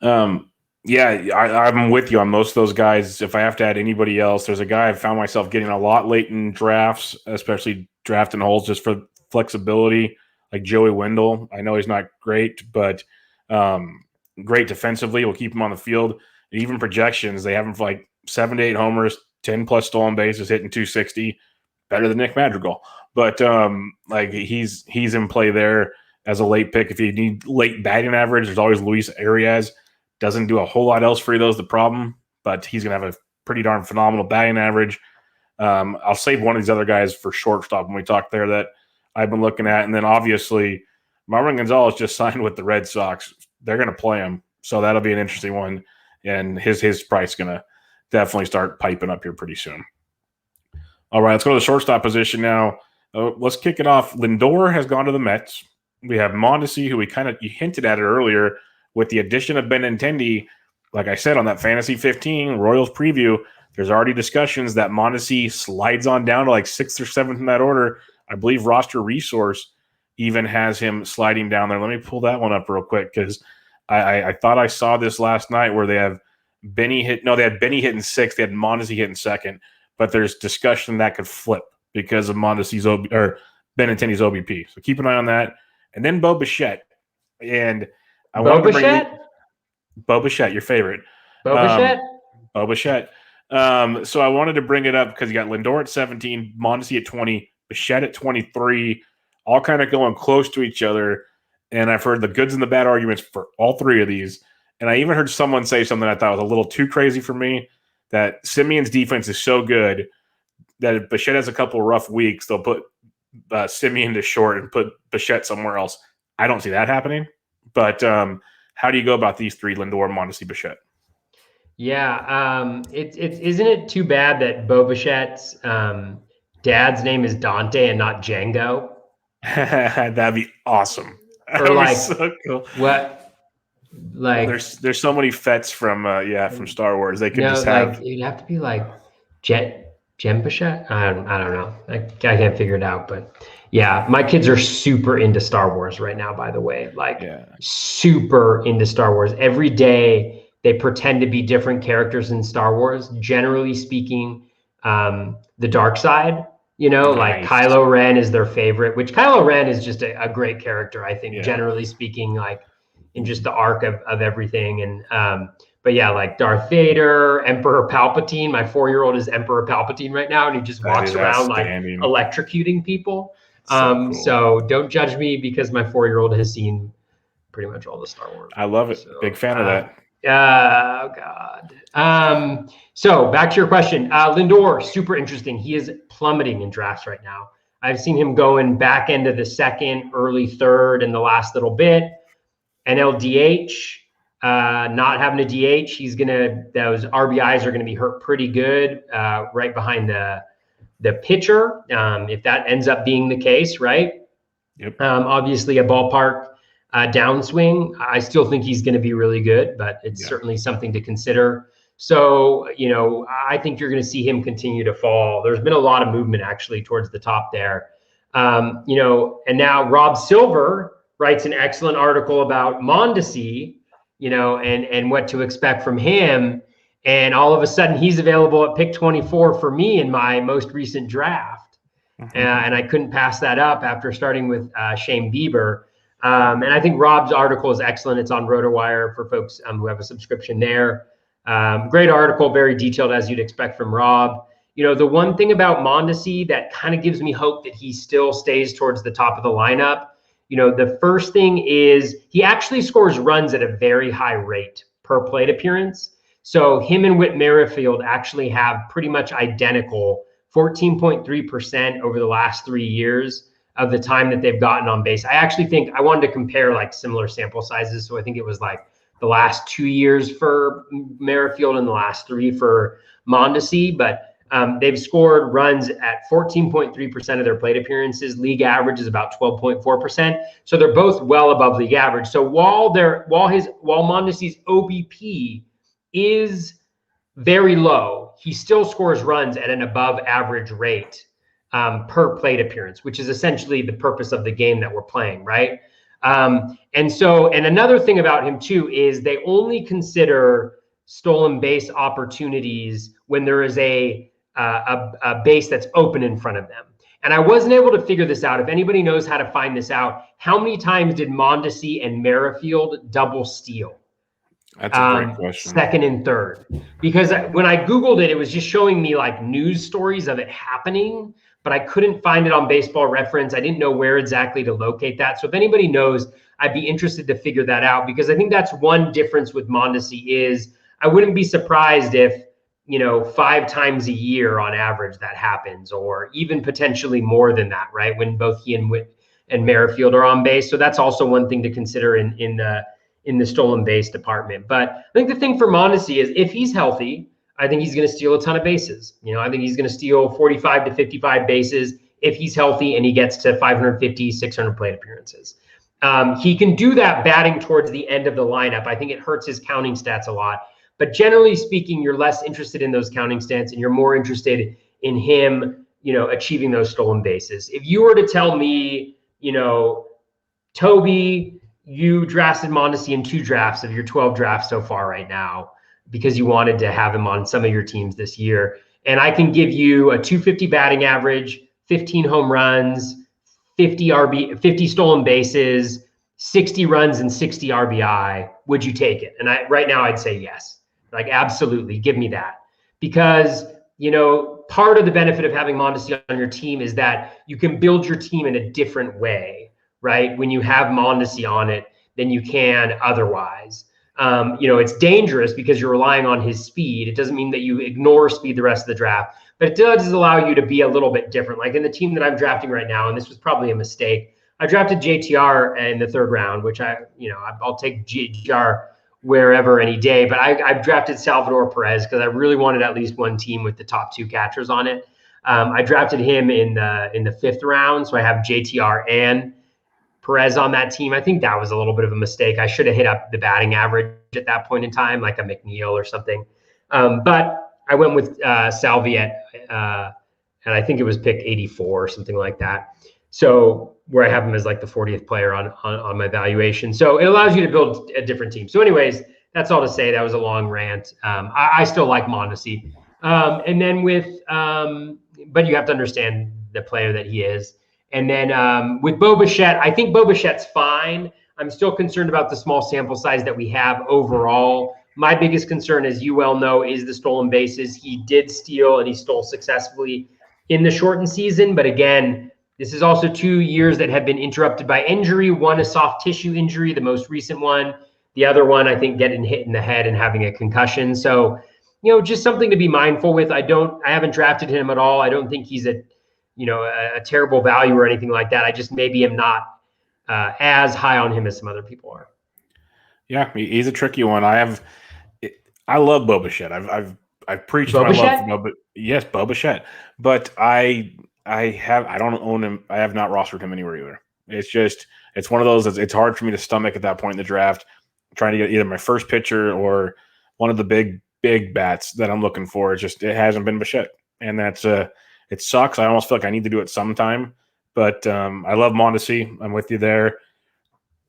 [SPEAKER 1] Um, yeah, I'm with you on most of those guys. If I have to add anybody else, there's a guy I found myself getting a lot late in drafts, especially drafting holes just for flexibility, like Joey Wendell. I know he's not great, but great defensively. We'll keep him on the field. And even projections, they have him for like 7 to 8 homers, 10 plus stolen bases, hitting 260, better than Nick Madrigal. But like he's in play there as a late pick. If you need late batting average, there's always Luis Arias. Doesn't do a whole lot else for you, those the problem, but he's going to have a pretty darn phenomenal batting average. I'll save one of these other guys for shortstop when we talk there that I've been looking at. And then obviously, Marvin Gonzalez just signed with the Red Sox. They're going to play him, so that'll be an interesting one. And his price is going to definitely start piping up here pretty soon. All right, let's go to the shortstop position now. Let's kick it off. Lindor has gone to the Mets. We have Mondesi, who you hinted at it earlier, with the addition of Benintendi. Like I said on that Fantasy 15 Royals preview, there's already discussions that Mondesi slides on down to like 6th or 7th in that order. I believe Roster Resource even has him sliding down there. Let me pull that one up real quick because I thought I saw this last night where they have Benny hitting 6th, they had Mondesi hitting 2nd, but there's discussion that could flip because of Mondesi's or Benintendi's OBP. So keep an eye on that. And then Bo Bichette. And I wanted to bring Bo Bichette, your favorite.
[SPEAKER 2] Bo Bichette?
[SPEAKER 1] Bo Bichette. So I wanted to bring it up because you got Lindor at 17, Mondesi at 20, Bichette at 23, all kind of going close to each other. And I've heard the goods and the bad arguments for all three of these. And I even heard someone say something I thought was a little too crazy for me, that Simeon's defense is so good that if Bichette has a couple of rough weeks, they'll put Simeon to short and put Bichette somewhere else. I don't see that happening. But how do you go about these three, Lindor, Mondesi, Bichette?
[SPEAKER 2] Yeah, isn't it too bad that Bo Bichette's dad's name is Dante and not Django?
[SPEAKER 1] That'd be awesome.
[SPEAKER 2] Or like
[SPEAKER 1] so cool.
[SPEAKER 2] what? Like
[SPEAKER 1] there's so many Fets from Star Wars. They could just have.
[SPEAKER 2] Like, it'd have to be like Jem Bichette. I don't know. I can't figure it out, but yeah, my kids are super into Star Wars right now. By the way, super into Star Wars. Every day they pretend to be different characters in Star Wars. Generally speaking, the dark side. Nice. Like Kylo Ren is their favorite, which Kylo Ren is just a great character, I think, generally speaking, like in just the arc of everything. And but yeah, like Darth Vader, Emperor Palpatine. My 4-year-old is Emperor Palpatine right now, and he just walks around like electrocuting people. Cool. So don't judge me because my 4-year-old has seen pretty much all the Star Wars.
[SPEAKER 1] I love it. So, big fan of that.
[SPEAKER 2] Oh God. So back to your question. Lindor, super interesting. He is plummeting in drafts right now. I've seen him going back end of the 2nd, early 3rd in the last little bit. NLDH, not having a DH, those RBIs are gonna be hurt pretty good, right behind the pitcher, if that ends up being the case, right?
[SPEAKER 1] Yep.
[SPEAKER 2] Obviously a ballpark downswing. I still think he's going to be really good, but it's certainly something to consider. So, I think you're going to see him continue to fall. There's been a lot of movement actually towards the top there. And now Rob Silver writes an excellent article about Mondesi, and what to expect from him. And all of a sudden he's available at pick 24 for me in my most recent draft. Mm-hmm. And I couldn't pass that up after starting with Shane Bieber. And I think Rob's article is excellent. It's on RotoWire for folks who have a subscription there. Great article, very detailed as you'd expect from Rob. The one thing about Mondesi that kind of gives me hope that he still stays towards the top of the lineup, the first thing is he actually scores runs at a very high rate per plate appearance. So him and Whit Merrifield actually have pretty much identical 14.3% over the last 3 years of the time that they've gotten on base. I actually think I wanted to compare like similar sample sizes. So I think it was like the last 2 years for Merrifield and the last 3 for Mondesi. But They've scored runs at 14.3% of their plate appearances. League average is about 12.4%. So they're both well above league average. So while Mondesi's OBP is very low, he still scores runs at an above average rate per plate appearance, which is essentially the purpose of the game that we're playing, right? And another thing about him too is they only consider stolen base opportunities when there is a base that's open in front of them. And I wasn't able to figure this out. If anybody knows how to find this out, how many times did Mondesi and Merrifield double steal?
[SPEAKER 1] That's a great question.
[SPEAKER 2] Second and third. Because when I Googled it, it was just showing me like news stories of it happening, but I couldn't find it on Baseball Reference. I didn't know where exactly to locate that. So if anybody knows, I'd be interested to figure that out, because I think that's one difference with Mondesi is I wouldn't be surprised if, 5 times a year on average that happens, or even potentially more than that, right? When both he and Merrifield are on base. So that's also one thing to consider in the stolen base department. But I think the thing for Mondesi is if he's healthy, I think he's going to steal a ton of bases. I think he's going to steal 45 to 55 bases if he's healthy and he gets to 550, 600 plate appearances. He can do that batting towards the end of the lineup. I think it hurts his counting stats a lot. But generally speaking, you're less interested in those counting stats and you're more interested in him, achieving those stolen bases. If you were to tell me, Toby, you drafted Mondesi in 2 drafts of your 12 drafts so far right now because you wanted to have him on some of your teams this year, and I can give you a 250 batting average, 15 home runs, 50 stolen bases, 60 runs and 60 RBI, would you take it? And right now I'd say yes. Like, absolutely, give me that. Because, part of the benefit of having Mondesi on your team is that you can build your team in a different way, right? When you have Mondesi on it than you can otherwise. It's dangerous because you're relying on his speed. It doesn't mean that you ignore speed the rest of the draft, but it does allow you to be a little bit different. Like in the team that I'm drafting right now, and this was probably a mistake, I drafted JTR in the 3rd round, which I'll take JTR wherever any day, but I've drafted Salvador Perez because I really wanted at least one team with the top 2 catchers on it. I drafted him in the 5th round, so I have JTR and Perez on that team. I think that was a little bit of a mistake. I should have hit up the batting average at that point in time, like a McNeil or something. But I went with Salvi and I think it was pick 84 or something like that. So where I have him as like the 40th player on my valuation. So it allows you to build a different team. So anyways, that's all to say. That was a long rant. I still like Mondesi. And then but you have to understand the player that he is. And then with Bo Bichette, I think Bo Bichette's fine. I'm still concerned about the small sample size that we have overall. My biggest concern, as you well know, is the stolen bases. He did steal and he stole successfully in the shortened season. But again, this is also 2 years that have been interrupted by injury. One, a soft tissue injury, the most recent one. The other one, I think, getting hit in the head and having a concussion. So, just something to be mindful with. I haven't drafted him at all. I don't think he's a terrible value or anything like that. I just maybe am not as high on him as some other people are.
[SPEAKER 1] Yeah, he's a tricky one. I love Bo Bichette. I've preached my love for Bo. Yes, Bo Bichette. But I don't own him. I have not rostered him anywhere either. It's one of those it's hard for me to stomach at that point in the draft, trying to get either my first pitcher or one of the big bats that I'm looking for. It hasn't been Bichette. And that's it sucks. I almost feel like I need to do it sometime. But I love Mondesi. I'm with you there.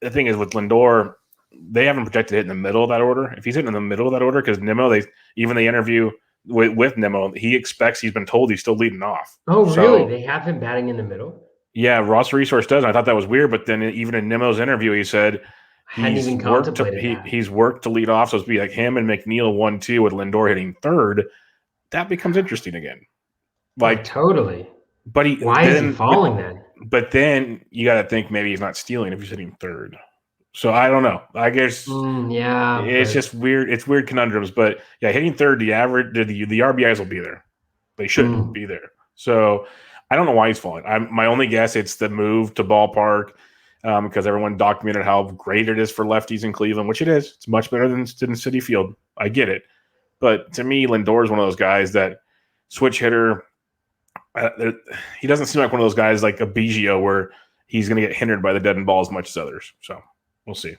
[SPEAKER 1] The thing is with Lindor, they haven't projected it in the middle of that order. If he's hitting in the middle of that order, because Nimmo, they interview with Nimmo, he's been told he's still leading off.
[SPEAKER 2] Oh, really? They have him batting in the middle?
[SPEAKER 1] Yeah, Roster Resource does. I thought that was weird, but then even in Nimmo's interview, he said he's worked to lead off, so it's be like him and McNeil 1-2 with Lindor hitting 3rd. That becomes interesting again. Like
[SPEAKER 2] totally.
[SPEAKER 1] But
[SPEAKER 2] why is he falling then?
[SPEAKER 1] But then you got to think maybe he's not stealing if he's hitting 3rd. So I don't know. I guess it's just weird. It's weird conundrums. But yeah, hitting 3rd, the average, the RBIs will be there. They should be there. So I don't know why he's falling. My only guess, it's the move to ballpark because everyone documented how great it is for lefties in Cleveland, which it is. It's much better than Citi Field. I get it. But to me, Lindor is one of those guys that switch hitter. He doesn't seem like one of those guys like a Biggio where he's going to get hindered by the dead end ball as much as others. So we'll see.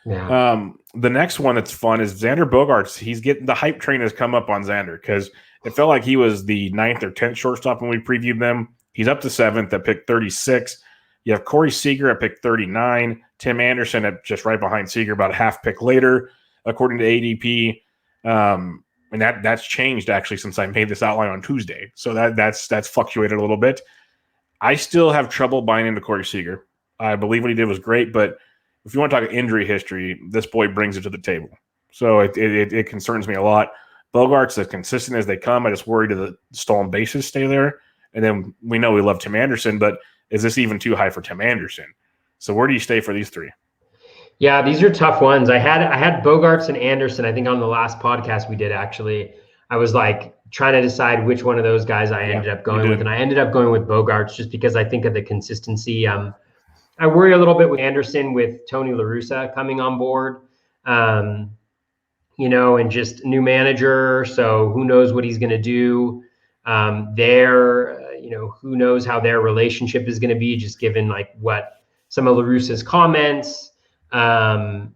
[SPEAKER 2] Yeah.
[SPEAKER 1] The next one that's fun is Xander Bogaerts. He's getting the hype train has come up on Xander because it felt like he was the 9th or 10th shortstop when we previewed them. He's up to 7th at pick 36. You have Corey Seager at pick 39. Tim Anderson at just right behind Seager, about a half pick later, according to ADP. And that's changed actually since I made this outline on Tuesday. So that's fluctuated a little bit. I still have trouble buying into Corey Seager. I believe what he did was great, but if you want to talk injury history, this boy brings it to the table. So it concerns me a lot. Bogart's as consistent as they come. I just worry the stolen bases stay there. And then we know we love Tim Anderson, but is this even too high for Tim Anderson? So where do you stay for these three?
[SPEAKER 2] Yeah, these are tough ones. I had Bogaerts and Anderson, I think on the last podcast we did actually. I was like trying to decide which one of those guys I ended up going with. And I ended up going with Bogaerts just because I think of the consistency. I worry a little bit with Anderson with Tony La Russa coming on board, and just new manager. So who knows what he's going to do there? Who knows how their relationship is going to be, just given like what some of La Russa's comments, in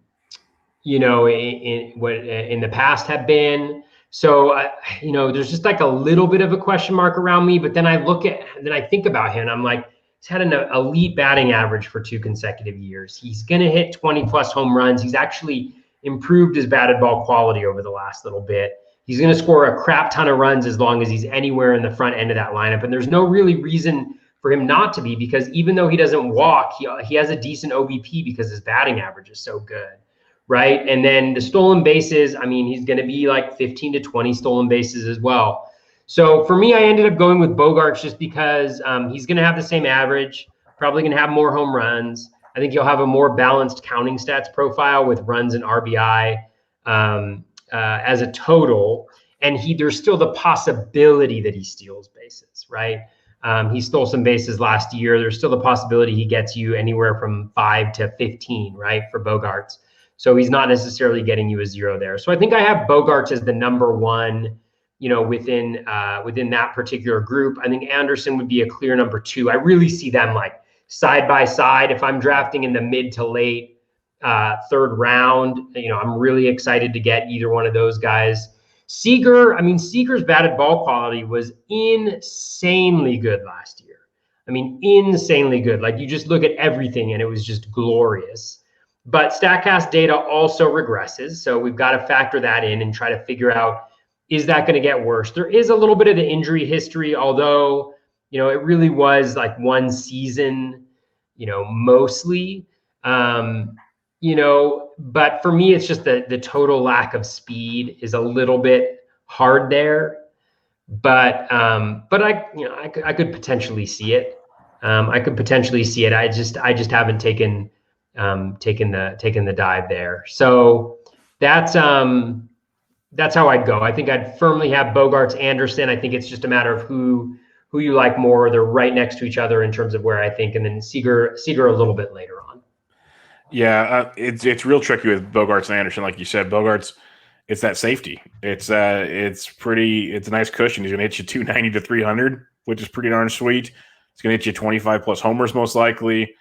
[SPEAKER 2] the past have been. So, there's just like a little bit of a question mark around me. But then I think about him. And I'm like, he's had an elite batting average for 2 consecutive years. He's going to hit 20 plus home runs. He's actually improved his batted ball quality over the last little bit. He's going to score a crap ton of runs as long as he's anywhere in the front end of that lineup. And there's no really reason for him not to be, because even though he doesn't walk, he has a decent OBP because his batting average is so good. Right. And then the stolen bases, he's going to be like 15 to 20 stolen bases as well. So for me, I ended up going with Bogaerts just because he's going to have the same average, probably going to have more home runs. I think he'll have a more balanced counting stats profile with runs and RBI as a total. And there's still the possibility that he steals bases, right? He stole some bases last year. There's still the possibility he gets you anywhere from 5 to 15, right, for Bogaerts. So he's not necessarily getting you a 0 there. So I think I have Bogaerts as the number 1, within that particular group. I think Anderson would be a clear number 2. I really see them like side by side. If I'm drafting in the mid to late 3rd round, I'm really excited to get either one of those guys. Seager's batted ball quality was insanely good last year. Insanely good. Like you just look at everything and it was just glorious. But StatCast data also regresses. So we've got to factor that in and try to figure out, is that going to get worse? There is a little bit of the injury history, although, it really was like one season, mostly. But for me, it's just the total lack of speed is a little bit hard there. But I could potentially see it. I just haven't taken the dive there. So that's how I'd go. I think I'd firmly have Bogaerts, Anderson. I think it's just a matter of who you like more. They're right next to each other in terms of where I think, and then Seager a little bit later on.
[SPEAKER 1] Yeah, it's real tricky with Bogaerts and Anderson, like you said. Bogaerts, it's that safety. It's a nice cushion. He's going to hit you 290 to 300, which is pretty darn sweet. He's going to hit you 25 plus homers most likely.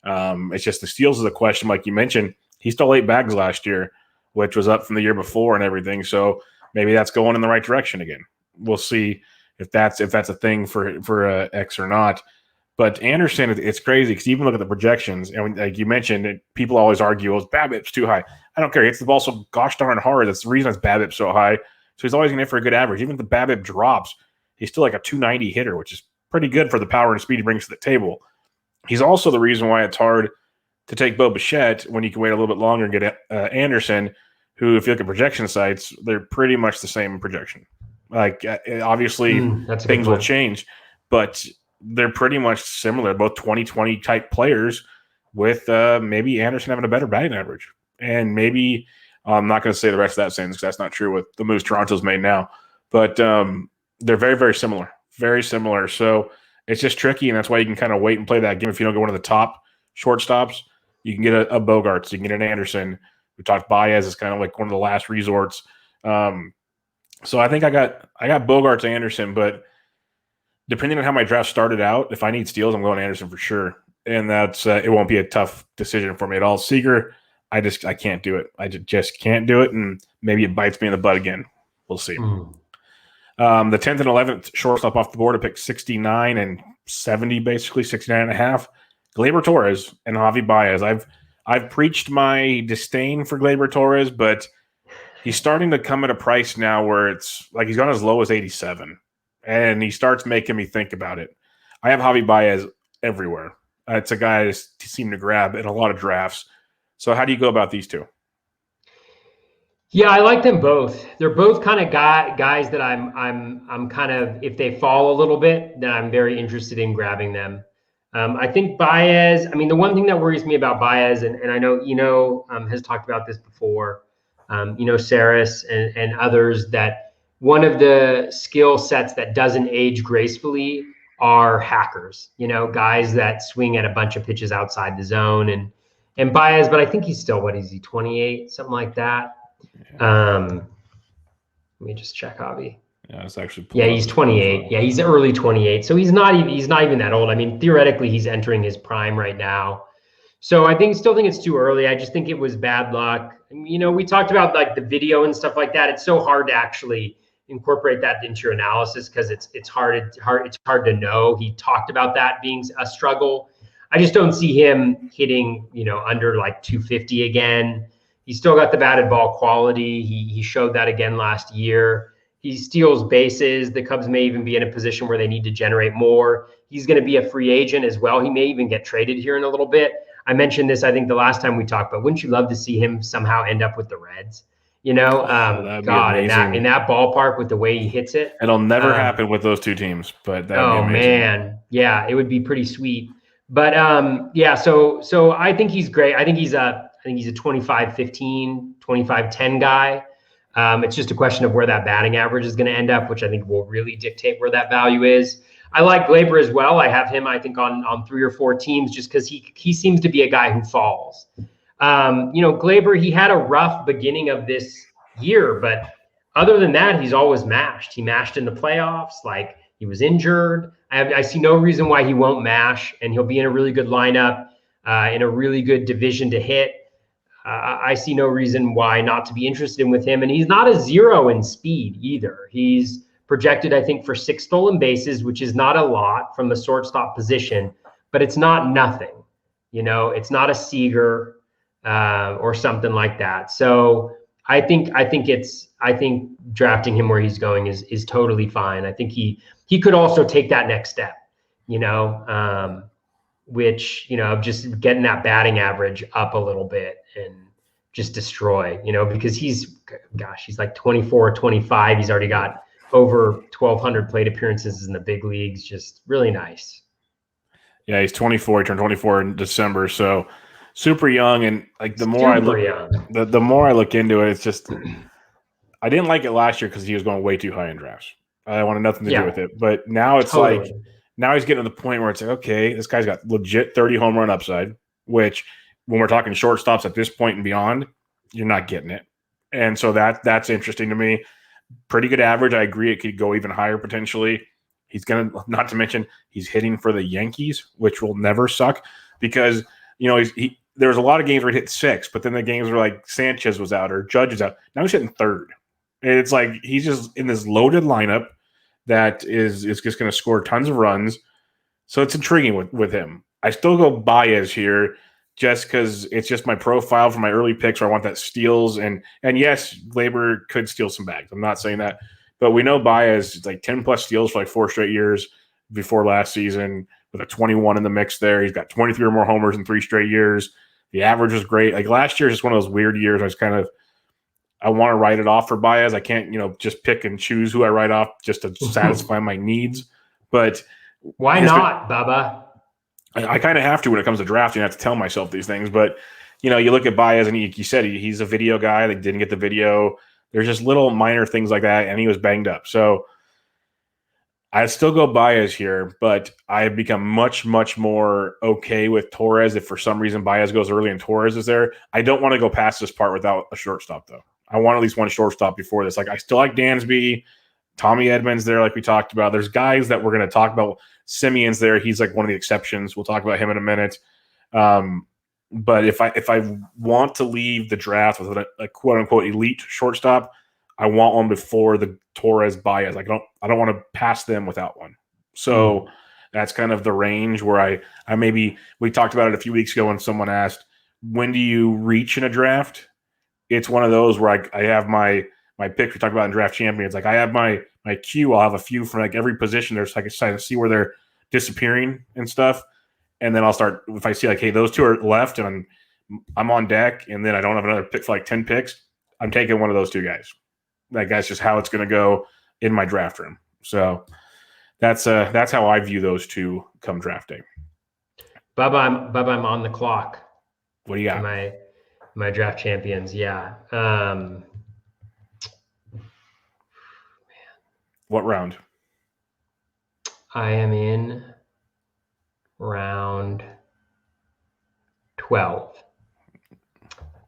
[SPEAKER 1] It's just the steals is a question, like you mentioned. He stole 8 bags last year, which was up from the year before and everything. So maybe that's going in the right direction again. We'll see if that's a thing for X or not. But Anderson, it's crazy because even look at the projections, and like you mentioned, people always argue, well, his BABIP's too high. I don't care. He hits the ball so gosh darn hard. That's the reason his BABIP's so high. So he's always going to hit for a good average. Even if the BABIP drops, he's still like a 290 hitter, which is pretty good for the power and speed he brings to the table. He's also the reason why it's hard to take Bo Bichette when you can wait a little bit longer and get Anderson, who, if you look at projection sites, they're pretty much the same projection. Like, obviously, things will change, but they're pretty much similar, both 2020 type players, with maybe Anderson having a better batting average. And maybe I'm not going to say the rest of that sentence because that's not true with the moves Toronto's made now. But they're very, very similar. Very similar. So it's just tricky, and that's why you can kind of wait and play that game. If you don't get one of the top shortstops, you can get a Bogaerts, you can get an Anderson. We talked Baez is kind of like one of the last resorts. So I think I got Bogarts, Anderson, but depending on how my draft started out, if I need steals, I'm going Anderson for sure, and that's it won't be a tough decision for me at all. Seager, I can't do it. I just can't do it, and maybe it bites me in the butt again. We'll see. The 10th and 11th shortstop off the board, I picked 69 and 70, basically 69 and a half. Gleyber Torres and Javi Baez. I've preached my disdain for Gleyber Torres, but he's starting to come at a price now where it's like he's gone as low as 87, and he starts making me think about it. I have Javi Baez everywhere. It's a guy I just seem to grab in a lot of drafts. So how do you go about these two?
[SPEAKER 2] Yeah, I like them both. They're both kind of guys that I'm kind of, if they fall a little bit, then I'm very interested in grabbing them. I think Baez, I mean, the one thing that worries me about Baez, and I know has talked about this before, Saris and others, that one of the skill sets that doesn't age gracefully are hackers, guys that swing at a bunch of pitches outside the zone and Baez, but I think he's still, what is he, 28, something like that. Let me just check Javi.
[SPEAKER 1] Yeah, it's actually.
[SPEAKER 2] Yeah, he's 28. Yeah, he's early 28. So he's not even that old. I mean, theoretically, he's entering his prime right now. So I still think it's too early. I just think it was bad luck. We talked about like the video and stuff like that. It's so hard to actually incorporate that into your analysis because it's hard to know. He talked about that being a struggle. I just don't see him hitting, under like 250 again. He's still got the batted ball quality. He showed that again last year. He steals bases. The Cubs may even be in a position where they need to generate more. He's going to be a free agent as well. He may even get traded here in a little bit. I mentioned this, I think, the last time we talked, but wouldn't you love to see him somehow end up with the Reds? God, in that ballpark with the way he hits it.
[SPEAKER 1] It'll never happen with those two teams, but that'd be amazing. Man.
[SPEAKER 2] Yeah, it would be pretty sweet. But so I think he's great. I think he's a 25-15, 25-10 guy. It's just a question of where that batting average is going to end up, which I think will really dictate where that value is. I like Gleyber as well. I have him, I think, on 3 or 4 teams just because he seems to be a guy who falls. Gleyber, he had a rough beginning of this year, but other than that, he's always mashed. He mashed in the playoffs, like he was injured. I see no reason why he won't mash, and he'll be in a really good lineup, in a really good division to hit. I see no reason why not to be interested with him. And he's not a zero in speed either. He's projected, I think, for 6 stolen bases, which is not a lot from the shortstop position, but it's not nothing. It's not a Seager or something like that. So I think drafting him where he's going is totally fine. I think he could also take that next step, which, just getting that batting average up a little bit and just destroy, because he's like 24 or 25. He's already got over 1,200 plate appearances in the big leagues. Just really nice.
[SPEAKER 1] Yeah, he's 24. He turned 24 in December. So super young. And like the more I look into it, it's just, I didn't like it last year because he was going way too high in drafts. I wanted nothing to do with it. But now it's like, now he's getting to the point where it's like, okay, this guy's got legit 30 home run upside, which when we're talking shortstops at this point and beyond, you're not getting it. And so that's interesting to me. Pretty good average. I agree it could go even higher potentially. He's going to, not to mention, he's hitting for the Yankees, which will never suck because, there was a lot of games where he hit 6, but then the games were like Sanchez was out or Judge is out. Now he's hitting 3rd. And it's like he's just in this loaded lineup that is just going to score tons of runs. So it's intriguing with him. I still go Baez here just because it's just my profile for my early picks where I want that steals. And yes, Gleyber could steal some bags. I'm not saying that. But we know Baez is like 10-plus steals for like 4 straight years before last season with a 21 in the mix there. He's got 23 or more homers in 3 straight years. The average was great. Like last year is just one of those weird years. I want to write it off for Baez. I can't, just pick and choose who I write off just to satisfy my needs. But
[SPEAKER 2] why not, Bubba?
[SPEAKER 1] I kind of have to when it comes to drafting. I have to tell myself these things. But, you look at Baez and you said he's a video guy. They didn't get the video. There's just little minor things like that, and he was banged up. So I still go Baez here, but I have become much, much more okay with Torres if for some reason Baez goes early and Torres is there. I don't want to go past this part without a shortstop, though. I want at least one shortstop before this. Like I still like Dansby, Tommy Edmonds there, like we talked about. There's guys that we're going to talk about. Simeon's there. He's like one of the exceptions. We'll talk about him in a minute. But if I want to leave the draft with a quote unquote elite shortstop, I want one before the Torres Baez. Like I don't want to pass them without one. So that's kind of the range where I maybe we talked about it a few weeks ago when someone asked, when do you reach in a draft? It's one of those where I have my picks we talked about in Draft Champions. Like I have my queue. I'll have a few from like every position. There's like I see where they're disappearing and stuff. And then I'll start if I see like, hey, those two are left and I'm on deck, and then I don't have another pick for like 10 picks. I'm taking one of those two guys. That guy's just how it's going to go in my draft room. So that's how I view those two come draft day.
[SPEAKER 2] Bubba, I'm on the clock.
[SPEAKER 1] What do you got?
[SPEAKER 2] My draft champions, yeah.
[SPEAKER 1] What round?
[SPEAKER 2] I am in round 12.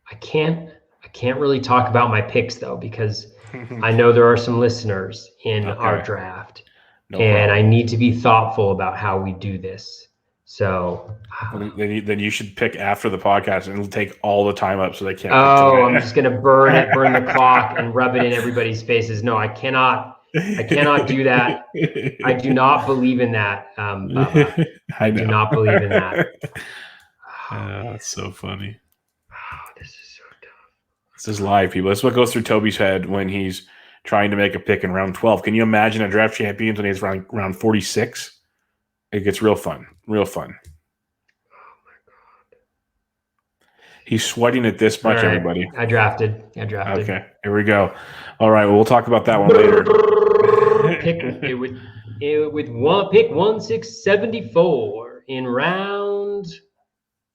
[SPEAKER 2] I can't really talk about my picks though, because I know there are some listeners in our draft, and I need to be thoughtful about how we do this. So
[SPEAKER 1] then you should pick after the podcast, and it'll take all the time up so they can't.
[SPEAKER 2] Oh, I'm just gonna burn the clock and rub it in everybody's faces. No, I cannot do that. I do not believe in that. Bubba. I do not believe in that.
[SPEAKER 1] That's so funny.
[SPEAKER 2] Oh, this is so tough.
[SPEAKER 1] This is live, people. This is what goes through Toby's head when he's trying to make a pick in round 12. Can you imagine a draft champions when he's round 46? It gets real fun. Real fun.
[SPEAKER 2] Oh my God.
[SPEAKER 1] He's sweating it this much, everybody.
[SPEAKER 2] I drafted.
[SPEAKER 1] Okay, here we go. All right, well, we'll talk about that one later.
[SPEAKER 2] Pick 1674 in round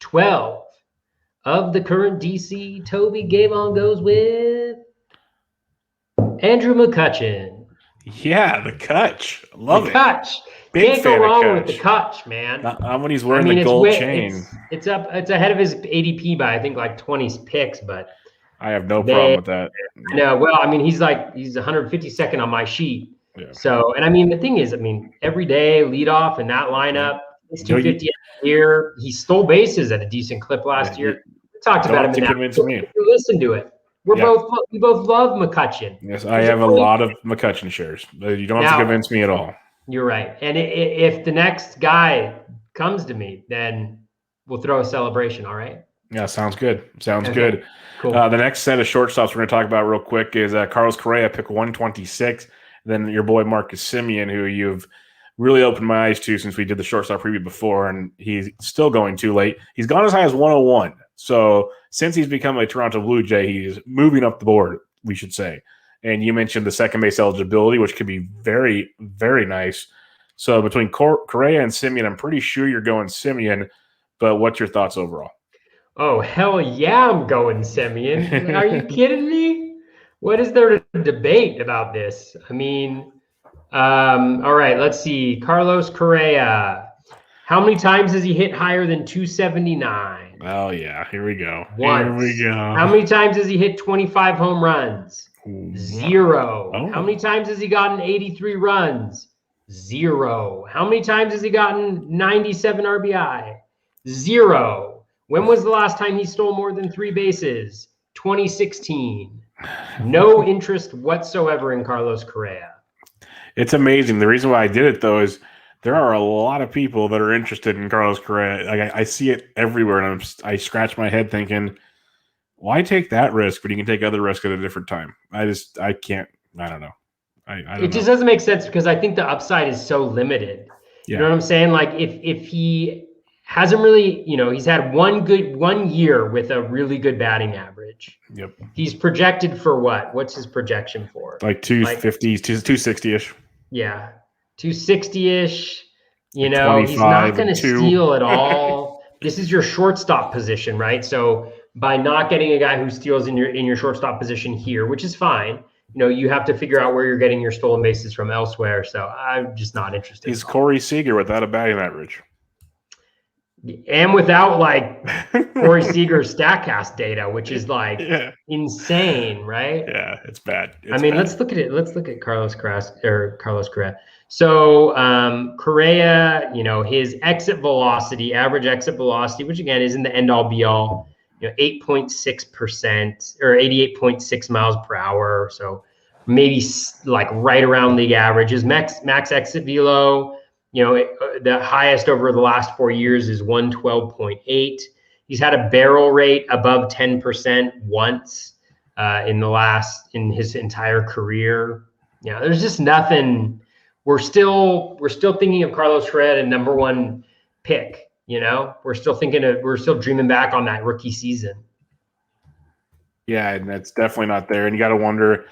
[SPEAKER 2] 12 of the current DC. Toby Gavon goes with Andrew McCutchen.
[SPEAKER 1] Yeah, the Cutch. Love it.
[SPEAKER 2] Cutch. Can't go wrong with the Cutch, man.
[SPEAKER 1] Not when he's wearing the gold chain.
[SPEAKER 2] It's ahead of his ADP by I think like 20 picks, but
[SPEAKER 1] I have no problem with that.
[SPEAKER 2] No, well, I mean, he's 152nd on my sheet. Yeah. So, and I mean, the thing is, I mean, every day leadoff in that lineup, he's 250 a year. He stole bases at a decent clip last year. We talked about him.
[SPEAKER 1] Convince me.
[SPEAKER 2] Listen to it. We both love McCutchen.
[SPEAKER 1] Yes, I have a lot of McCutchen shares. You don't have to convince me at all.
[SPEAKER 2] You're right. And if the next guy comes to me, then we'll throw a celebration. All right.
[SPEAKER 1] Yeah, sounds good. Sounds good.
[SPEAKER 2] Cool.
[SPEAKER 1] The next set of shortstops we're going to talk about real quick is Carlos Correa, pick 126. Then your boy Marcus Simeon, who you've really opened my eyes to since we did the shortstop preview before, and he's still going too late. He's gone as high as 101. So since he's become a Toronto Blue Jay, he's moving up the board, we should say. And you mentioned the second base eligibility, which could be very, very nice. So between Correa and Simeon, I'm pretty sure you're going Simeon, but what's your thoughts overall?
[SPEAKER 2] Oh, hell yeah, I'm going Simeon. Are you kidding me? What is there to debate about this? I mean, all right, let's see. Carlos Correa. How many times has he hit higher than 279?
[SPEAKER 1] Oh, yeah. Here we go.
[SPEAKER 2] Once.
[SPEAKER 1] Here we go.
[SPEAKER 2] How many times has he hit 25 home runs? 0.
[SPEAKER 1] Oh.
[SPEAKER 2] How many times has he gotten 83 runs? 0. How many times has he gotten 97 RBI? 0. When was the last time he stole more than 3 bases? 2016. No interest whatsoever in Carlos Correa.
[SPEAKER 1] It's amazing. The reason why I did it, though, is there are a lot of people that are interested in Carlos Correa. Like I see it everywhere, and I scratch my head thinking, why take that risk when you can take other risks at a different time? I can't. I don't know.
[SPEAKER 2] It just doesn't make sense because I think the upside is so limited. Yeah. You know what I'm saying? Like if he hasn't really, he's had one year with a really good batting average.
[SPEAKER 1] Yep.
[SPEAKER 2] He's projected for what? What's his projection for?
[SPEAKER 1] Like 250, 260-ish.
[SPEAKER 2] Yeah. 260-ish. He's not going to steal at all. This is your shortstop position, right? So by not getting a guy who steals in your shortstop position here, which is fine, you have to figure out where you're getting your stolen bases from elsewhere. So I'm just not interested.
[SPEAKER 1] He's Corey Seager without a batting average.
[SPEAKER 2] And without like Corey Seager's StatCast data, which is like insane, right?
[SPEAKER 1] Yeah, it's bad.
[SPEAKER 2] I mean, let's look at it. Let's look at Carlos Correa. So Correa, his exit velocity, average exit velocity, which again isn't the end all be all, 8.6% or 88.6 miles per hour. So maybe like right around league average. His max exit velo, the highest over the last 4 years is 112.8. He's had a barrel rate above 10% once in his entire career. There's just nothing. We're still thinking of Carlos Correa, number one pick. We're still dreaming back on that rookie season.
[SPEAKER 1] Yeah, and that's definitely not there. And you got to wonder,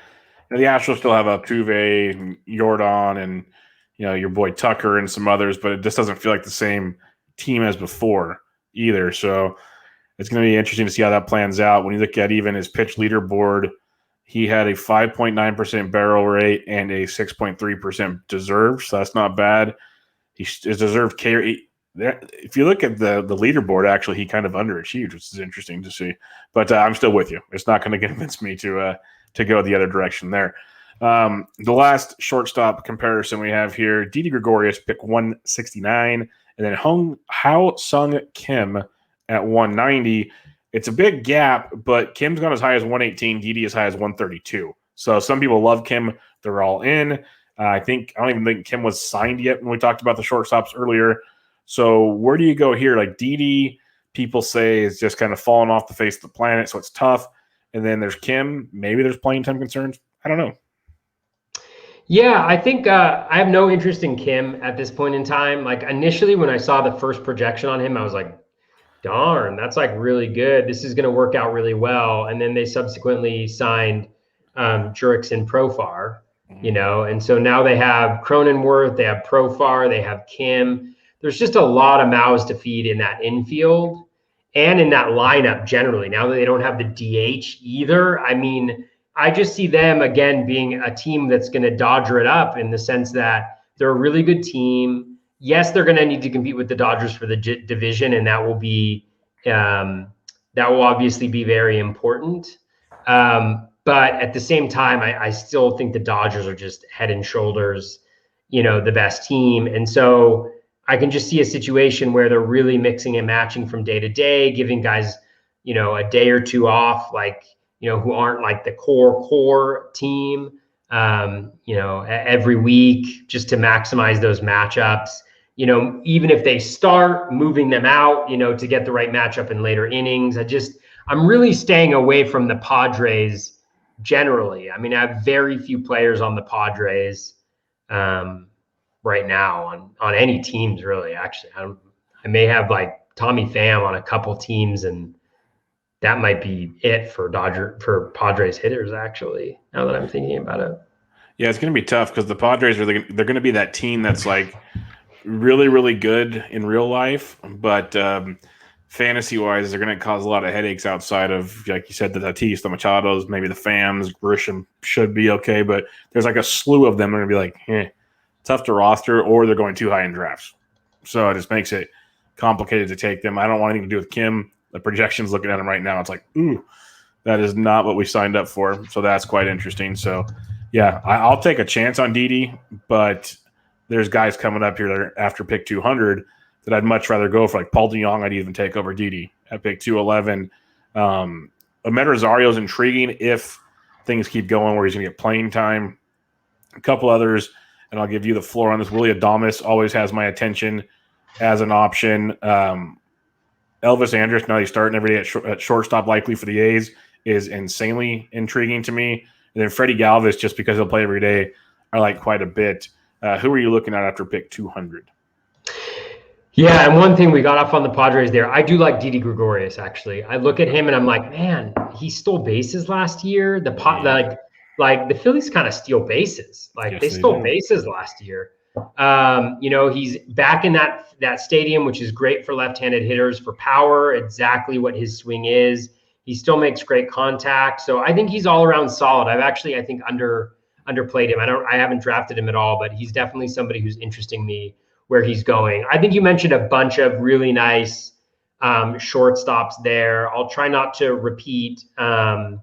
[SPEAKER 1] the Astros still have Altuve and Jordan and your boy Tucker and some others, but it just doesn't feel like the same team as before either. So it's going to be interesting to see how that plans out. When you look at even his pitch leaderboard, he had a 5.9% barrel rate and a 6.3% deserved. So that's not bad. His deserved carry. If you look at the leaderboard, actually, he kind of underachieved, which is interesting to see. But I'm still with you. It's not going to convince me to go the other direction there. The last shortstop comparison we have here, Didi Gregorius, pick 169, and then Hao Sung Kim at 190. It's a big gap, but Kim's gone as high as 118, Didi as high as 132. So some people love Kim. They're all in. I don't even think Kim was signed yet when we talked about the shortstops earlier. So where do you go here? Like Didi, people say is just kind of falling off the face of the planet, so it's tough. And then there's Kim. Maybe there's playing time concerns. I don't know.
[SPEAKER 2] Yeah, I think I have no interest in Kim at this point in time. Like initially when I saw the first projection on him, I was like, darn, that's like really good. This is going to work out really well. And then they subsequently signed Jurickson Profar, and so now they have Cronenworth, they have Profar, they have Kim. There's just a lot of mouths to feed in that infield and in that lineup generally. Now that they don't have the DH either, I mean, I just see them again being a team that's going to Dodger it up in the sense that they're a really good team. Yes, they're going to need to compete with the Dodgers for the division, and that will obviously be very important. But at the same time, I still think the Dodgers are just head and shoulders, the best team. And so I can just see a situation where they're really mixing and matching from day to day, giving guys, a day or two off, like, who aren't like the core team, every week just to maximize those matchups. Even if they start moving them out, to get the right matchup in later innings. I'm really staying away from the Padres generally. I mean, I have very few players on the Padres right now on any teams really. Actually, I may have like Tommy Pham on a couple teams, and that might be it for Padres hitters. Actually, now that I'm thinking about it.
[SPEAKER 1] Yeah, it's going to be tough because the Padres they're going to be that team that's like really, really good in real life, but fantasy-wise, they're going to cause a lot of headaches outside of, like you said, the Tatis, the Machados, maybe the Phams. Grisham should be okay, but there's like a slew of them that are going to be like, tough to roster, or they're going too high in drafts. So it just makes it complicated to take them. I don't want anything to do with Kim. The projections looking at him right now, it's like, ooh, that is not what we signed up for. So that's quite interesting. So, yeah, I'll take a chance on Didi, but there's guys coming up here after pick 200 that I'd much rather go for. Like Paul DeJong, I'd even take over Didi at pick 211. Ahmed Rosario is intriguing if things keep going where he's going to get playing time. A couple others, and I'll give you the floor on this. Willy Adames always has my attention as an option. Elvis Andrus, now he's starting every day at shortstop, likely for the A's, is insanely intriguing to me. And then Freddie Galvis, just because he'll play every day, I like quite a bit. Who are you looking at after pick 200?
[SPEAKER 2] Yeah, and one thing we got off on the Padres there, I do like Didi Gregorius, actually. I look at him and I'm like, man, he stole bases last year. Like the Phillies kind of steal bases. Like yes, they stole bases last year. He's back in that stadium, which is great for left-handed hitters for power, exactly what his swing is. He still makes great contact. So I think he's all around solid. I think underplayed him. I haven't drafted him at all, but he's definitely somebody who's interesting me where he's going. I think you mentioned a bunch of really nice shortstops there. I'll try not to repeat. Did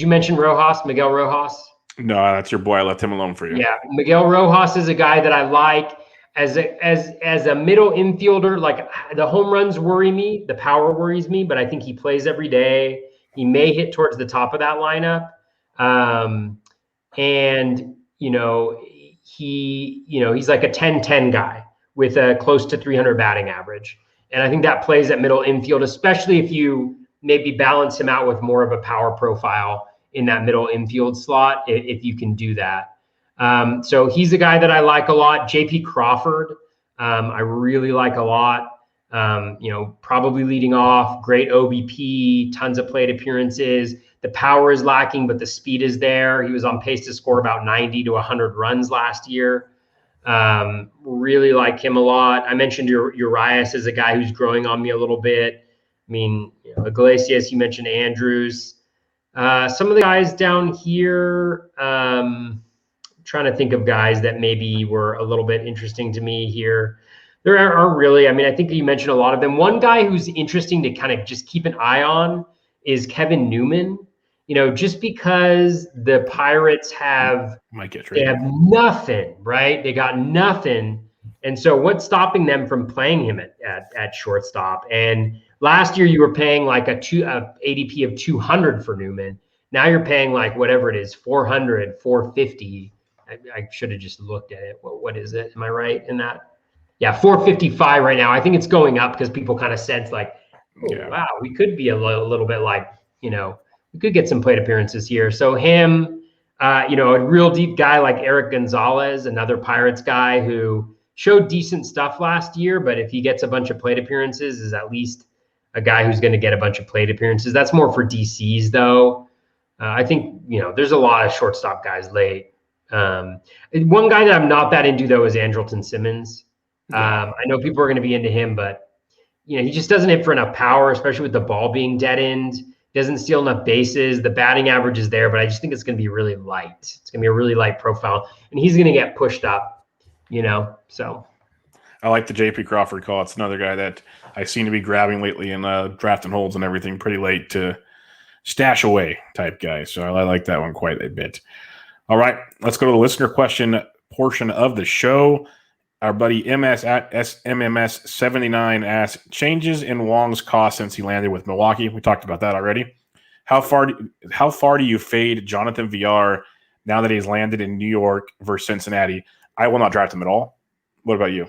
[SPEAKER 2] you mention Rojas, Miguel Rojas?
[SPEAKER 1] No, that's your boy. I left him alone for you.
[SPEAKER 2] Yeah, Miguel Rojas is a guy that I like as a middle infielder. Like, the home runs worry me, the power worries me, but I think he plays every day. He may hit towards the top of that lineup, and he's like a 10-10 guy with a close to 300 batting average, and I think that plays at middle infield, especially if you maybe balance him out with more of a power profile in that middle infield slot, if you can do that. So he's a guy that I like a lot. JP Crawford, I really like a lot. Probably leading off, great OBP, tons of plate appearances. The power is lacking, but the speed is there. He was on pace to score about 90 to 100 runs last year. Really like him a lot. I mentioned Urias as a guy who's growing on me a little bit. I mean, Iglesias, you mentioned Andrews. Some of the guys down here, trying to think of guys that maybe were a little bit interesting to me here. There are really, I think you mentioned a lot of them. One guy who's interesting to kind of just keep an eye on is Kevin Newman. Just because the Pirates have nothing, right? They got nothing. And so what's stopping them from playing him at shortstop? And last year you were paying like a ADP of 200 for Newman. Now you're paying like whatever it is, 400, 450. I should have just looked at it. What is it? Am I right in that? Yeah, 455 right now. I think it's going up because people kind of sense like, wow, we could be a little bit like, we could get some plate appearances here. So him, a real deep guy like Eric Gonzalez, another Pirates guy who showed decent stuff last year, but if he gets a bunch of plate appearances, is at least a guy who's going to get a bunch of plate appearances. That's more for DCs though. I think, there's a lot of shortstop guys late. One guy that I'm not that into though is Angelton Simmons. I know people are going to be into him, but he just doesn't hit for enough power, especially with the ball being dead end. Doesn't steal enough bases. The batting average is there, but I just think it's going to be really light. It's going to be a really light profile, and he's going to get pushed up, so.
[SPEAKER 1] I like the JP Crawford call. It's another guy that I seem to be grabbing lately in drafting holds and everything pretty late to stash away type guy. So I like that one quite a bit. All right, let's go to the listener question portion of the show. Our buddy MS at SMMS79 asks, changes in Wong's cost since he landed with Milwaukee. We talked about that already. How far do you fade Jonathan VR now that he's landed in New York versus Cincinnati? I will not draft him at all. What about you?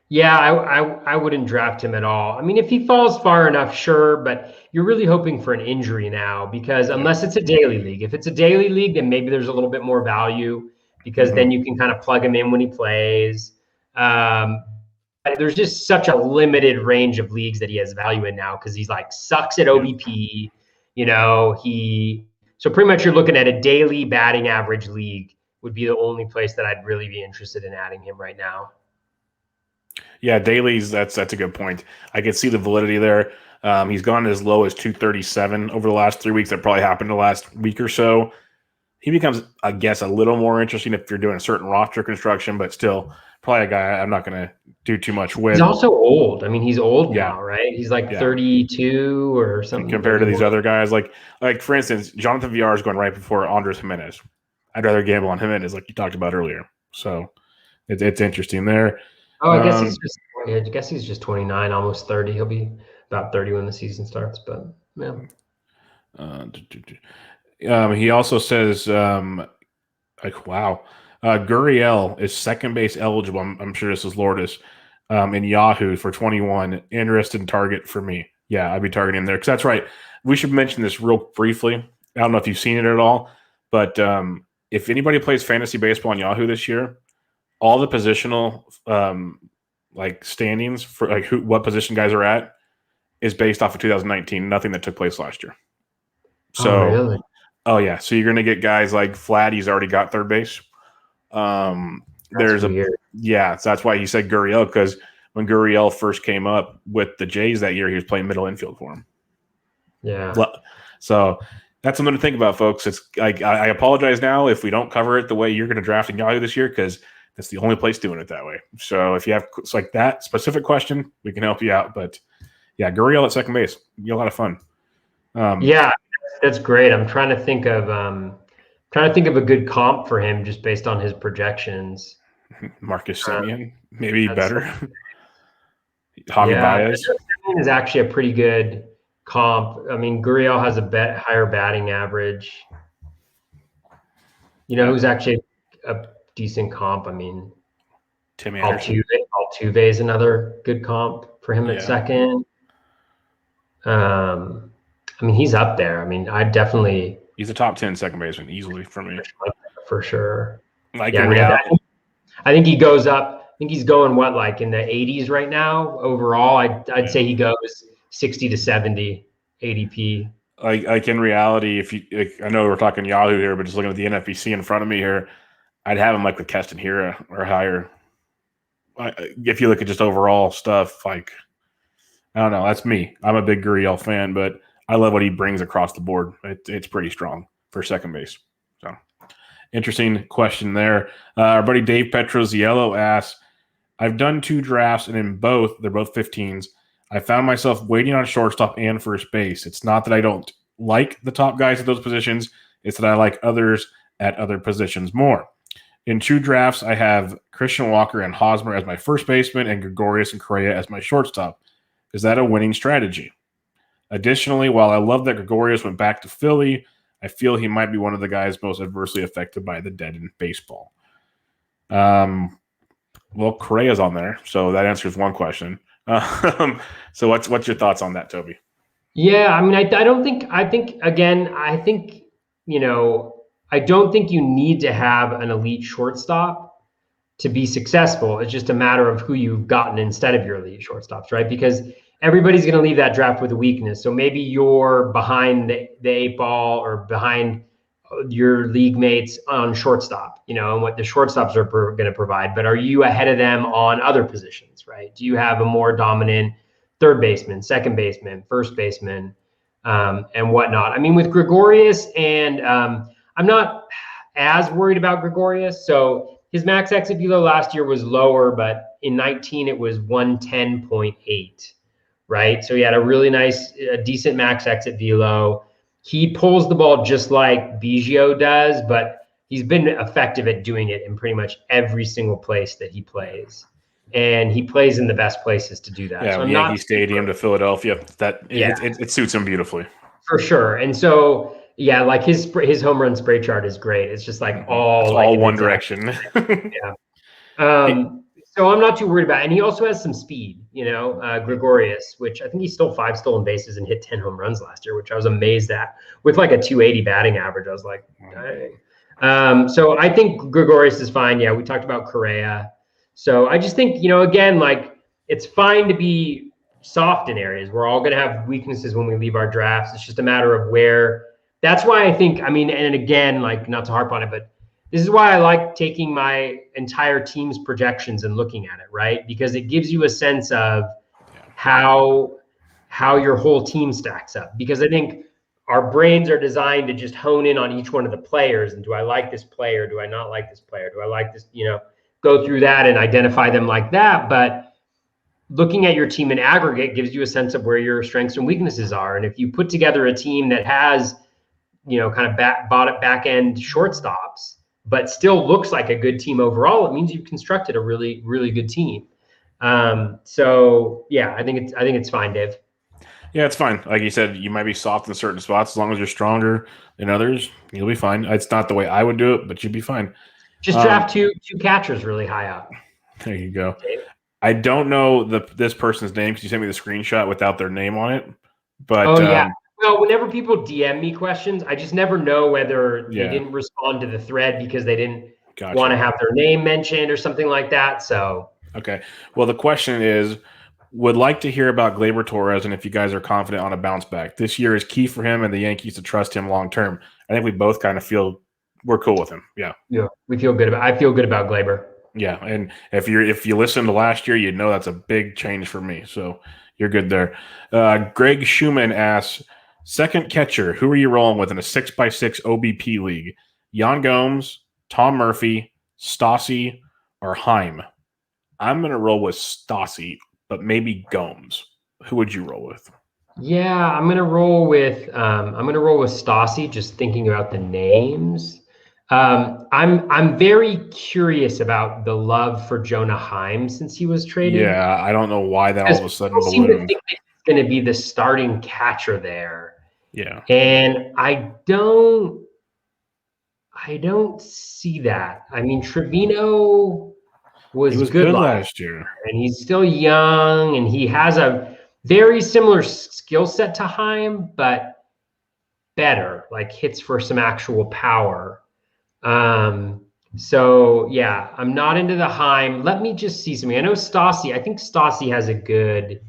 [SPEAKER 2] Yeah, I wouldn't draft him at all. If he falls far enough, sure, but you're really hoping for an injury now because unless it's a daily league. If it's a daily league, then maybe there's a little bit more value because then you can kind of plug him in when he plays. But there's just such a limited range of leagues that he has value in now because he's like sucks at OBP. So pretty much you're looking at a daily batting average league would be the only place that I'd really be interested in adding him right now.
[SPEAKER 1] Yeah, dailies, that's a good point. I can see the validity there. He's gone as low as 237 over the last 3 weeks. That probably happened the last week or so. He becomes, I guess, a little more interesting if you're doing a certain roster construction, but still probably a guy I'm not going to do too much with.
[SPEAKER 2] He's also old. He's old now, right? He's like 32 or something.
[SPEAKER 1] Compared to these other guys, like for instance, Jonathan VR is going right before Andres Jimenez. I'd rather gamble on Jimenez, like you talked about earlier. So it's interesting there.
[SPEAKER 2] Oh, I guess he's just 29, almost 30. He'll be about 30 when the season starts. But yeah.
[SPEAKER 1] He also says, wow, Gurriel is second base eligible. I'm sure this is Lourdes in Yahoo for 21. Interested target for me. Yeah, I'd be targeting him there because that's right. We should mention this real briefly. I don't know if you've seen it at all, but if anybody plays fantasy baseball on Yahoo this year, all the positional standings for what position guys are at is based off of 2019. Nothing that took place last year. So,
[SPEAKER 2] really?
[SPEAKER 1] Oh yeah. So you're going to get guys like Vladdy's already got third base. So that's why he said Gurriel, because when Gurriel first came up with the Jays that year, he was playing middle infield for him.
[SPEAKER 2] Yeah.
[SPEAKER 1] So That's something to think about, folks. It's I apologize now if we don't cover it the way you're going to draft in Yahoo this year, because that's the only place doing it that way. So if you have like that specific question, we can help you out. But yeah, Gurriel at second base, be a lot of fun.
[SPEAKER 2] Yeah, that's great. I'm trying to think of a good comp for him just based on his projections.
[SPEAKER 1] Marcus Simeon, maybe better. Javi
[SPEAKER 2] Yeah,
[SPEAKER 1] Baez
[SPEAKER 2] Simeon is actually a pretty good comp. I mean, Gurriel has a higher batting average. You know who's actually a decent comp? I mean,
[SPEAKER 1] Tim Anderson.
[SPEAKER 2] Altuve is another good comp for him at second. I mean, he's up there. I mean,
[SPEAKER 1] he's a top 10 second baseman easily for me.
[SPEAKER 2] For sure.
[SPEAKER 1] Like in reality.
[SPEAKER 2] I think he goes up. I think he's going like in the 80s right now overall. I'd say he goes 60 to 70 ADP.
[SPEAKER 1] Like in reality, I know we're talking Yahoo here, but just looking at the NFBC in front of me here, I'd have him like with Keston Hiura or higher. If you look at just overall stuff, like I don't know, that's me. I'm a big Gurriel fan, but I love what he brings across the board. It's pretty strong for second base. So interesting question there. Our buddy Dave Petroziello asks, I've done 2 drafts, and in both, they're both 15s. I found myself waiting on shortstop and first base. It's not that I don't like the top guys at those positions. It's that I like others at other positions more. In 2 drafts, I have Christian Walker and Hosmer as my first baseman and Gregorius and Correa as my shortstop. Is that a winning strategy? Additionally, while I love that Gregorius went back to Philly, I feel he might be one of the guys most adversely affected by the dead in baseball. Well, Correa's on there, so that answers one question. So what's your thoughts on that, Toby?
[SPEAKER 2] Yeah, I mean, I don't think I don't think you need to have an elite shortstop to be successful. It's just a matter of who you've gotten instead of your elite shortstops, right? Because everybody's going to leave that draft with a weakness. So maybe you're behind the 8 ball or behind your league mates on shortstop, and what the shortstops are going to provide. But are you ahead of them on other positions, right? Do you have a more dominant third baseman, second baseman, first baseman, and whatnot? I mean, with Gregorius and I'm not as worried about Gregorius. So his max exit velo last year was lower, but in 19 it was 110.8, right? So he had a really decent max exit velo. He pulls the ball just like Biggio does, but he's been effective at doing it in pretty much every single place that he plays. And he plays in the best places to do that.
[SPEAKER 1] Yeah, so Yankee Stadium to Philadelphia. It suits him beautifully.
[SPEAKER 2] For sure. And so, yeah, like his home run spray chart is great. It's just like all
[SPEAKER 1] one direction.
[SPEAKER 2] Yeah. So I'm not too worried about it. And he also has some speed, Gregorius, which I think he stole 5 stolen bases and hit 10 home runs last year, which I was amazed at. With like a 280 batting average, I was like, dang. So I think Gregorius is fine. Yeah, we talked about Correa. So I just think, again, like it's fine to be soft in areas. We're all going to have weaknesses when we leave our drafts. It's just a matter of where. That's why I think, and again, like not to harp on it, but this is why I like taking my entire team's projections and looking at it, right? Because it gives you a sense of how your whole team stacks up. Because I think our brains are designed to just hone in on each one of the players. And do I like this player? Do I not like this player? Do I like this, go through that and identify them like that. But looking at your team in aggregate gives you a sense of where your strengths and weaknesses are. And if you put together a team that has, kind of back end shortstops, but still looks like a good team overall, it means you've constructed a really, really good team. So yeah, I think it's fine, Dave.
[SPEAKER 1] Yeah, it's fine. Like you said, you might be soft in certain spots. As long as you're stronger than others, you'll be fine. It's not the way I would do it, but you'd be fine.
[SPEAKER 2] Just draft two catchers really high up.
[SPEAKER 1] There you go. Dave. I don't know this person's name because you sent me the screenshot without their name on it. But
[SPEAKER 2] yeah. Well, whenever people DM me questions, I just never know whether they didn't respond to the thread because they didn't want to have their name mentioned or something like that. So
[SPEAKER 1] okay. Well, the question is, would like to hear about Gleyber Torres and if you guys are confident on a bounce back. This year is key for him and the Yankees to trust him long term. I think we both kind of feel we're cool with him. Yeah.
[SPEAKER 2] Yeah. I feel good about Gleyber.
[SPEAKER 1] Yeah. And if you listened to last year, you'd know that's a big change for me. So you're good there. Greg Schumann asks, Second catcher, who are you rolling with in a 6x6 OBP league? Jan Gomes, Tom Murphy, Stassi, or Heim? I'm going to roll with Stassi, but maybe Gomes. Who would you roll with?
[SPEAKER 2] Yeah, I'm gonna roll with Stassi. Just thinking about the names. I'm very curious about the love for Jonah Heim since he was traded.
[SPEAKER 1] Yeah, I don't know why that all of a sudden
[SPEAKER 2] People seem to
[SPEAKER 1] ballooned.
[SPEAKER 2] think that he's going to be the starting catcher there,
[SPEAKER 1] Yeah,
[SPEAKER 2] and I don't see that. I mean, Trevino
[SPEAKER 1] he was
[SPEAKER 2] good
[SPEAKER 1] good
[SPEAKER 2] last
[SPEAKER 1] last year.
[SPEAKER 2] year, and he's still young, and he has a very similar skill set to Heim, but better, like hits for some actual power. So yeah, I'm not into the Heim. Let me just see something. I know Stassi. I think Stassi has a good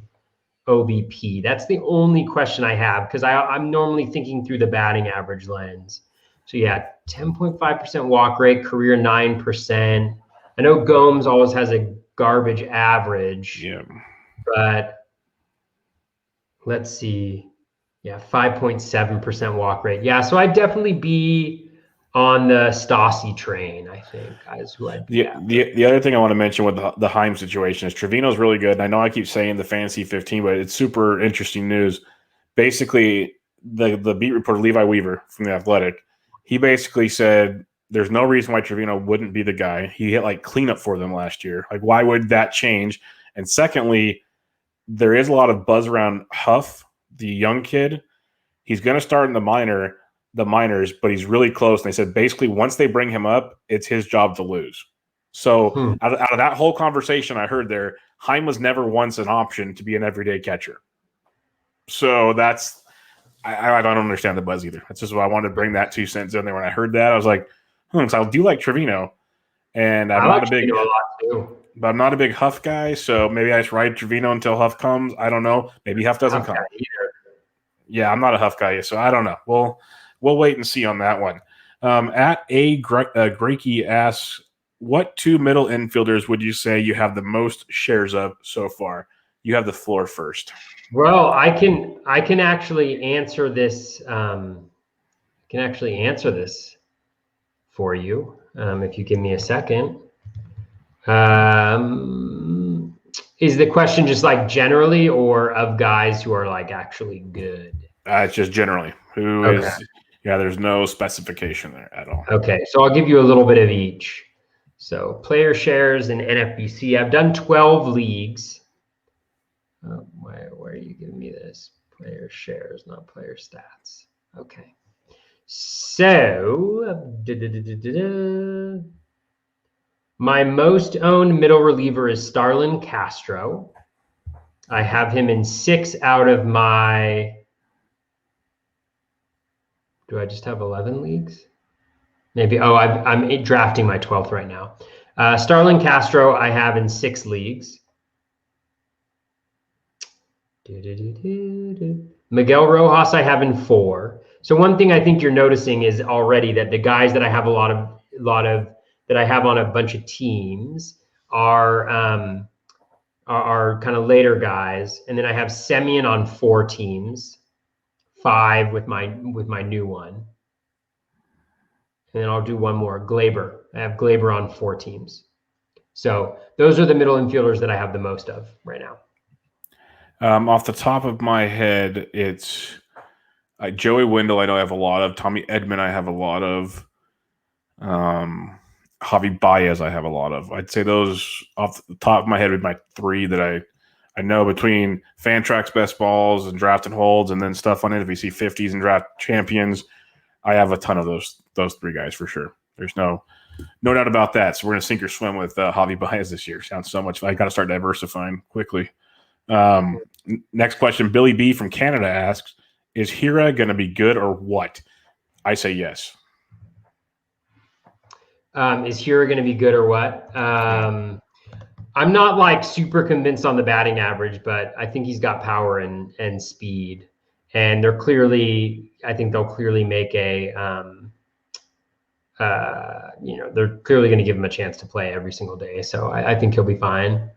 [SPEAKER 2] OBP. That's the only question I have because I'm normally thinking through the batting average lens. So yeah, 10.5% walk rate, career 9%. I know Gomes always has a garbage average.
[SPEAKER 1] Yeah.
[SPEAKER 2] But let's see. Yeah, 5.7% walk rate. Yeah, so I'd definitely be on the Stassi train, I think, is who I'd be at.
[SPEAKER 1] The other thing I want to mention with the Heim situation is Trevino's really good. And I know I keep saying the fantasy 15, but it's super interesting news. Basically, the beat reporter Levi Weaver from The Athletic, he basically said there's no reason why Trevino wouldn't be the guy. He hit like cleanup for them last year. Like, why would that change? And secondly, there is a lot of buzz around Huff, the young kid. He's going to start in the minors, but he's really close. And they said basically once they bring him up, it's his job to lose. So out of that whole conversation I heard there, Heim was never once an option to be an everyday catcher. So that's I don't understand the buzz either. That's just why I wanted to bring that 2 cents in there. When I heard that, I was like, so I do like Trevino, and I'm not a big
[SPEAKER 2] Trevino a lot too.
[SPEAKER 1] But I'm not a big Huff guy, so maybe I just ride Trevino until Huff comes. I don't know. Maybe Huff doesn't come. Yeah, I'm not a Huff guy, so I don't know. We'll wait and see on that one. At Grakey asks, what 2 middle infielders would you say you have the most shares of so far? You have the floor first.
[SPEAKER 2] Well, I can actually answer this. For you if you give me a second. Is the question just like generally or of guys who are like actually good?
[SPEAKER 1] It's just generally. Yeah, there's no specification there at all.
[SPEAKER 2] Okay, so I'll give you a little bit of each. So player shares in NFBC. I've done 12 leagues. Why are you giving me this? Player shares, not player stats. Okay. So, my most owned middle reliever is Starlin Castro. I have him in 6 out of my. Do I just have 11 leagues? Maybe. Oh, I'm drafting my 12th right now. Starlin Castro, I have in 6 leagues. Miguel Rojas, I have in 4. So one thing I think you're noticing is already that the guys that I have a lot of that I have on a bunch of teams are kind of later guys, and then I have Simeon on 4 teams, 5 with my new one, and then I'll do one more. Glaber, I have Glaber on 4 teams. So those are the middle infielders that I have the most of right now.
[SPEAKER 1] Off the top of my head, it's Joey Wendell. I know I have a lot of. Tommy Edman, I have a lot of. Javi Baez, I have a lot of. I'd say those off the top of my head would be my 3 that I know between Fantrax best balls and draft and holds, and then stuff on NFBC 50s and draft champions. I have a ton of those 3 guys for sure. There's no doubt about that. So we're gonna sink or swim with Javi Baez this year. Sounds so much. I got to start diversifying quickly. Next question, Billy B from Canada asks, is Hira going to be good or what? I say yes.
[SPEAKER 2] Is Hira going to be good or what? I'm not like super convinced on the batting average, but I think he's got power and speed, and I think they'll clearly make a they're clearly going to give him a chance to play every single day. So I think he'll be fine.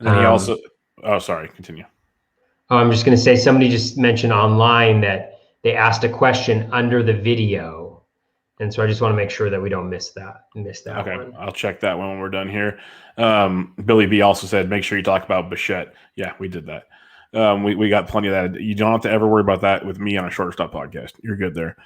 [SPEAKER 1] And then he also, sorry, continue.
[SPEAKER 2] I'm just going to say somebody just mentioned online that they asked a question under the video. And so I just want to make sure that we don't miss that
[SPEAKER 1] Okay,
[SPEAKER 2] one.
[SPEAKER 1] I'll check that when we're done here. Billy B also said, make sure you talk about Bichette. Yeah, we did that. We got plenty of that. You don't have to ever worry about that with me on a Shortstop podcast. You're good there.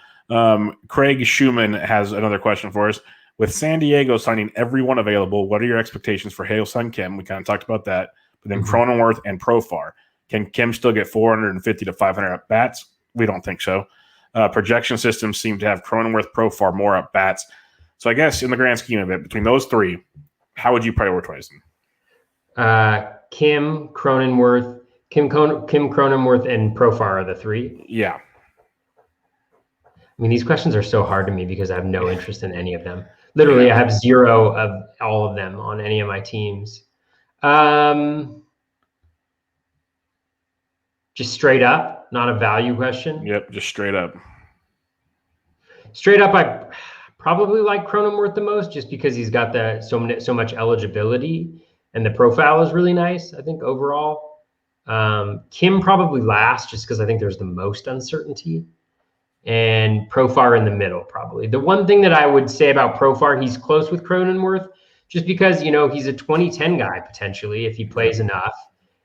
[SPEAKER 1] Craig Schumann has another question for us. With San Diego signing everyone available, what are your expectations for Hail-Sun Kim? We kind of talked about that. But then Cronenworth and Profar. Can Kim still get 450 to 500 at bats? We don't think so. Projection systems seem to have Cronenworth, Profar more at bats. So I guess in the grand scheme of it, between those three, how would you prioritize them?
[SPEAKER 2] Kim Cronenworth, and Profar are the three.
[SPEAKER 1] Yeah.
[SPEAKER 2] I mean, these questions are so hard to me because I have no interest in any of them. Literally, I have 0 of all of them on any of my teams. Just straight up, not a value question.
[SPEAKER 1] Yep, just straight up.
[SPEAKER 2] Straight up, I probably like Cronenworth the most just because he's got so much eligibility and the profile is really nice, I think, overall. Kim probably last just because I think there's the most uncertainty. And Profar in the middle, probably. The one thing that I would say about Profar, he's close with Cronenworth just because, he's a 2010 guy potentially if he plays enough.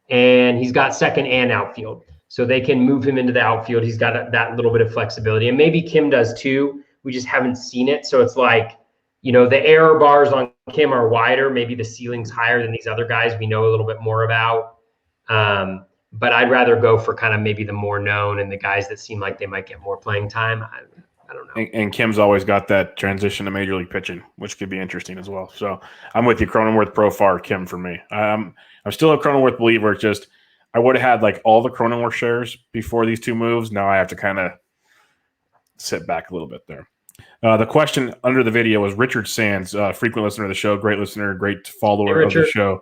[SPEAKER 2] And he's got second and outfield. So they can move him into the outfield. He's got that little bit of flexibility. And maybe Kim does too. We just haven't seen it. So it's like, the error bars on Kim are wider. Maybe the ceiling's higher than these other guys we know a little bit more about. But I'd rather go for kind of maybe the more known and the guys that seem like they might get more playing time. I don't know.
[SPEAKER 1] And Kim's always got that transition to major league pitching, which could be interesting as well. So I'm with you, Cronenworth, Profar, Kim for me. I'm still a Cronenworth believer. It's just I would have had like all the Cronenworth shares before these two moves. Now I have to kind of sit back a little bit there. The question under the video was Richard Sands, frequent listener of the show, great listener, great follower of the show.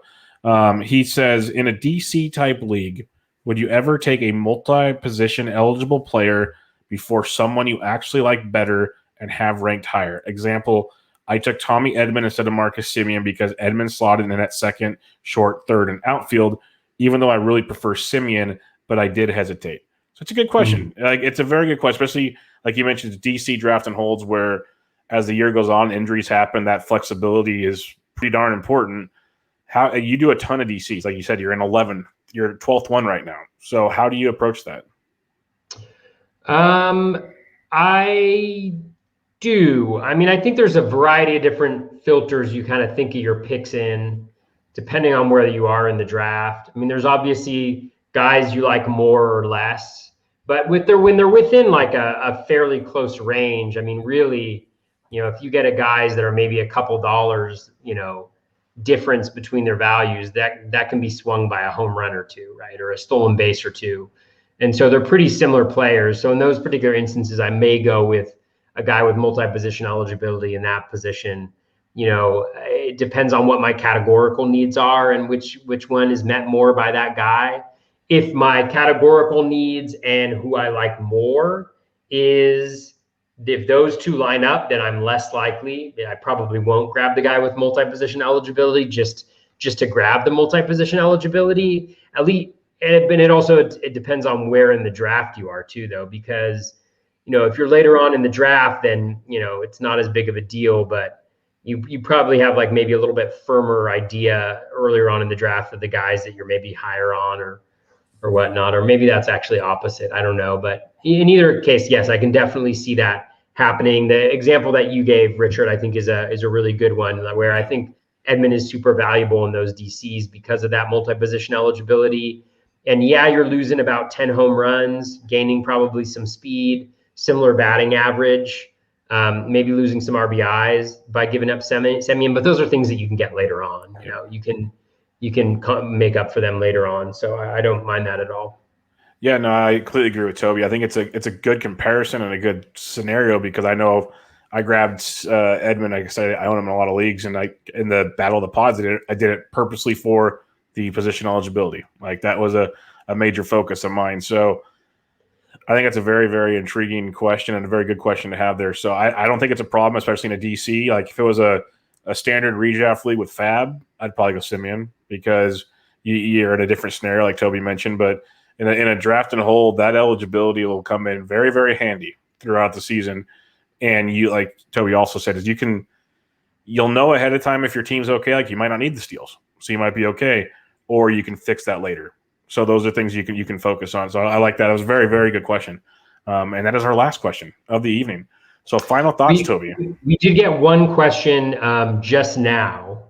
[SPEAKER 1] He says, in a DC type league, would you ever take a multi-position eligible player before someone you actually like better and have ranked higher? Example, I took Tommy Edman instead of Marcus Simeon because Edman slotted in at second, short, third, and outfield, even though I really prefer Simeon, but I did hesitate. So it's a good question. Like it's a very good question, especially like you mentioned, DC draft and holds where as the year goes on, injuries happen, that flexibility is pretty darn important. How you do a ton of DCs, like you said, you're in 11, you're 12th one right now. So how do you approach that?
[SPEAKER 2] I do. I mean, I think there's a variety of different filters you kind of think of your picks in, depending on where you are in the draft. I mean, there's obviously guys you like more or less, but when they're within like a fairly close range, I mean, really, if you get a guys that are maybe a couple dollars, difference between their values, that can be swung by a home run or two, right? Or a stolen base or two. And so they're pretty similar players. So in those particular instances, I may go with a guy with multi-position eligibility in that position. It depends on what my categorical needs are and which one is met more by that guy. If my categorical needs and who I like more if those two line up, then I'm less likely. I probably won't grab the guy with multi-position eligibility just to grab the multi-position eligibility. At least, and it depends on where in the draft you are too, though, because if you're later on in the draft, then it's not as big of a deal. But you probably have like maybe a little bit firmer idea earlier on in the draft of the guys that you're maybe higher on or whatnot, or maybe that's actually opposite. I don't know. But in either case, yes, I can definitely see that happening. The example that you gave, Richard, I think is a really good one where I think Edman is super valuable in those DCs because of that multi-position eligibility. And yeah, you're losing about 10 home runs, gaining probably some speed, similar batting average, maybe losing some RBIs by giving up Simeon, but those are things that you can get later on. You can make up for them later on. So I don't mind that at all.
[SPEAKER 1] Yeah, no, I completely agree with Toby. I think it's a good comparison and a good scenario because I know I grabbed Edman. Like I said, I own him in a lot of leagues, and in the Battle of the Pods, I did it purposely for the position eligibility. Like that was a major focus of mine. So I think it's a very, very intriguing question and a very good question to have there. So I don't think it's a problem, especially in a DC. Like if it was a standard redraft league with Fab, I'd probably go Simeon because you're in a different scenario, like Toby mentioned. But in a draft and hold, that eligibility will come in very, very handy throughout the season. And you, like Toby also said, is you'll know ahead of time if your team's okay. Like you might not need the steals, so you might be okay, or you can fix that later. So those are things you can focus on. So I like that. It was a very, very good question. And that is our last question of the evening. So final thoughts, Toby.
[SPEAKER 2] We did get one question just now,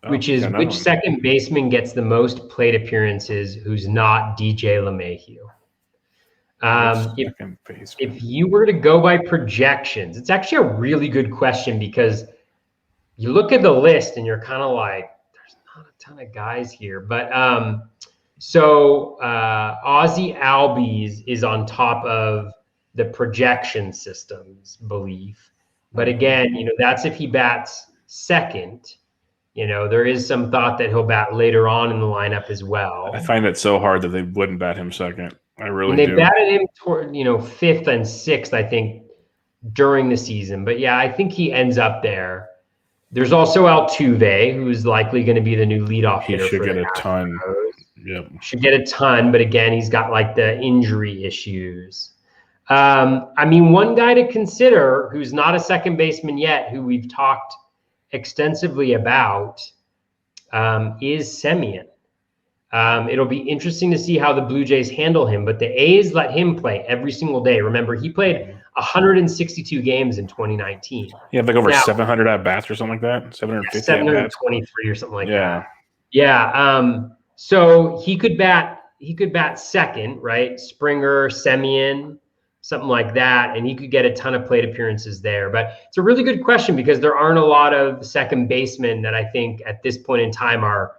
[SPEAKER 2] which is which second baseman gets the most plate appearances who's not DJ LeMahieu? If you were to go by projections, it's actually a really good question because you look at the list and you're kind of like, there's not a ton of guys here. But Ozzy Albies is on top of the projection system's belief. But again, that's if he bats second. There is some thought that he'll bat later on in the lineup as well.
[SPEAKER 1] I find it so hard that they wouldn't bat him second. I really
[SPEAKER 2] do.
[SPEAKER 1] They
[SPEAKER 2] batted him toward, fifth and sixth, I think, during the season. But yeah, I think he ends up there. There's also Altuve, who's likely going to be the new leadoff hitter.
[SPEAKER 1] He should get a ton.
[SPEAKER 2] Yep. Should get a ton, but again, he's got like the injury issues. One guy to consider who's not a second baseman yet, who we've talked extensively about, is Simeon. It'll be interesting to see how the Blue Jays handle him, but the A's let him play every single day. Remember, he played 162 games in 2019.
[SPEAKER 1] Yeah, like over 700 at bats or something like that. 750
[SPEAKER 2] 723 or something like that. Yeah. So he could bat second, right? Springer, Simeon, something like that, and he could get a ton of plate appearances there. But it's a really good question because there aren't a lot of second basemen that I think at this point in time are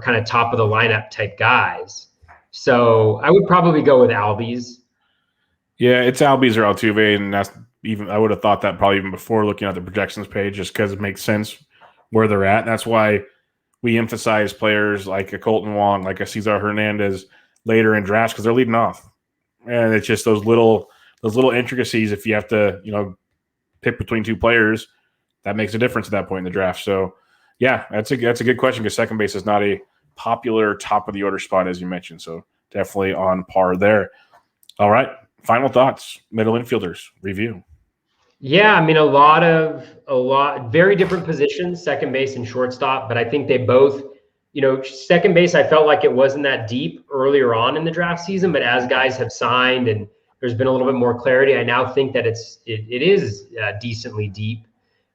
[SPEAKER 2] kind of top of the lineup type guys. So I would probably go with Albies.
[SPEAKER 1] Yeah, it's Albies or Altuve, and I would have thought that probably even before looking at the projections page, just because it makes sense where they're at. And that's why we emphasize players like a Colton Wong, like a Cesar Hernandez later in drafts, because they're leading off. And it's just those little intricacies. If you have to, pick between two players, that makes a difference at that point in the draft. So, yeah, that's a good question because second base is not a popular top of the order spot, as you mentioned. So definitely on par there. All right, final thoughts. Middle infielders review.
[SPEAKER 2] Yeah, a lot, very different positions, second base and shortstop. But I think they both, second base, I felt like it wasn't that deep earlier on in the draft season. But as guys have signed and there's been a little bit more clarity, I now think that it is decently deep.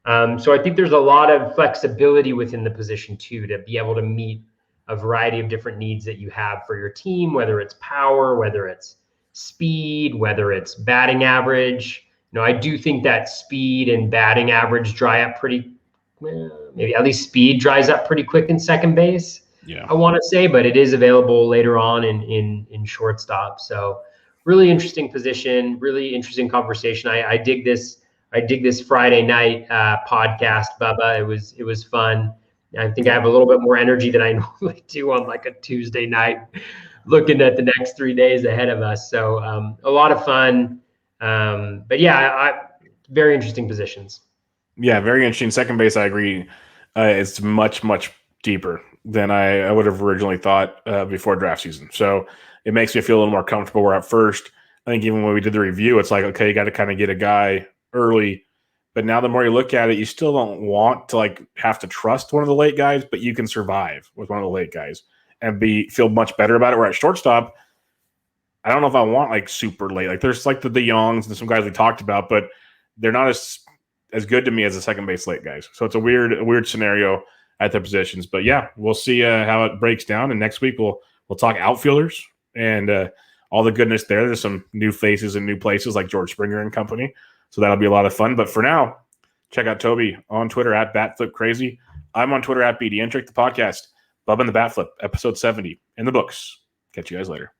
[SPEAKER 2] So I think there's a lot of flexibility within the position too, to be able to meet a variety of different needs that you have for your team, whether it's power, whether it's speed, whether it's batting average. I do think that speed and batting average dry up maybe at least speed dries up pretty quick in second base.
[SPEAKER 1] Yeah,
[SPEAKER 2] I want to say, but it is available later on in shortstop. So really interesting position, really interesting conversation. I dig this. I dig this Friday night podcast, Bubba. It was fun. I think I have a little bit more energy than I normally do on like a Tuesday night, looking at the next 3 days ahead of us. So a lot of fun. But yeah, very interesting positions.
[SPEAKER 1] Yeah, very interesting. Second base, I agree. It's much, much deeper than I would have originally thought before draft season. So it makes me feel a little more comfortable. Where at first, I think even when we did the review, it's like, okay, you got to kind of get a guy early. But now the more you look at it, you still don't want to have to trust one of the late guys, but you can survive with one of the late guys and feel much better about it. Where at shortstop, I don't know if I want super late. There's the DeYoungs and some guys we talked about, but they're not as good to me as the second base late guys. So it's a weird scenario at the positions. But yeah, we'll see how it breaks down. And next week we'll talk outfielders and all the goodness there. There's some new faces and new places like George Springer and company. So that'll be a lot of fun. But for now, check out Toby on Twitter at BatFlipCrazy. I'm on Twitter at BDNtrick, the podcast. Bubba and the BatFlip, episode 70 in the books. Catch you guys later.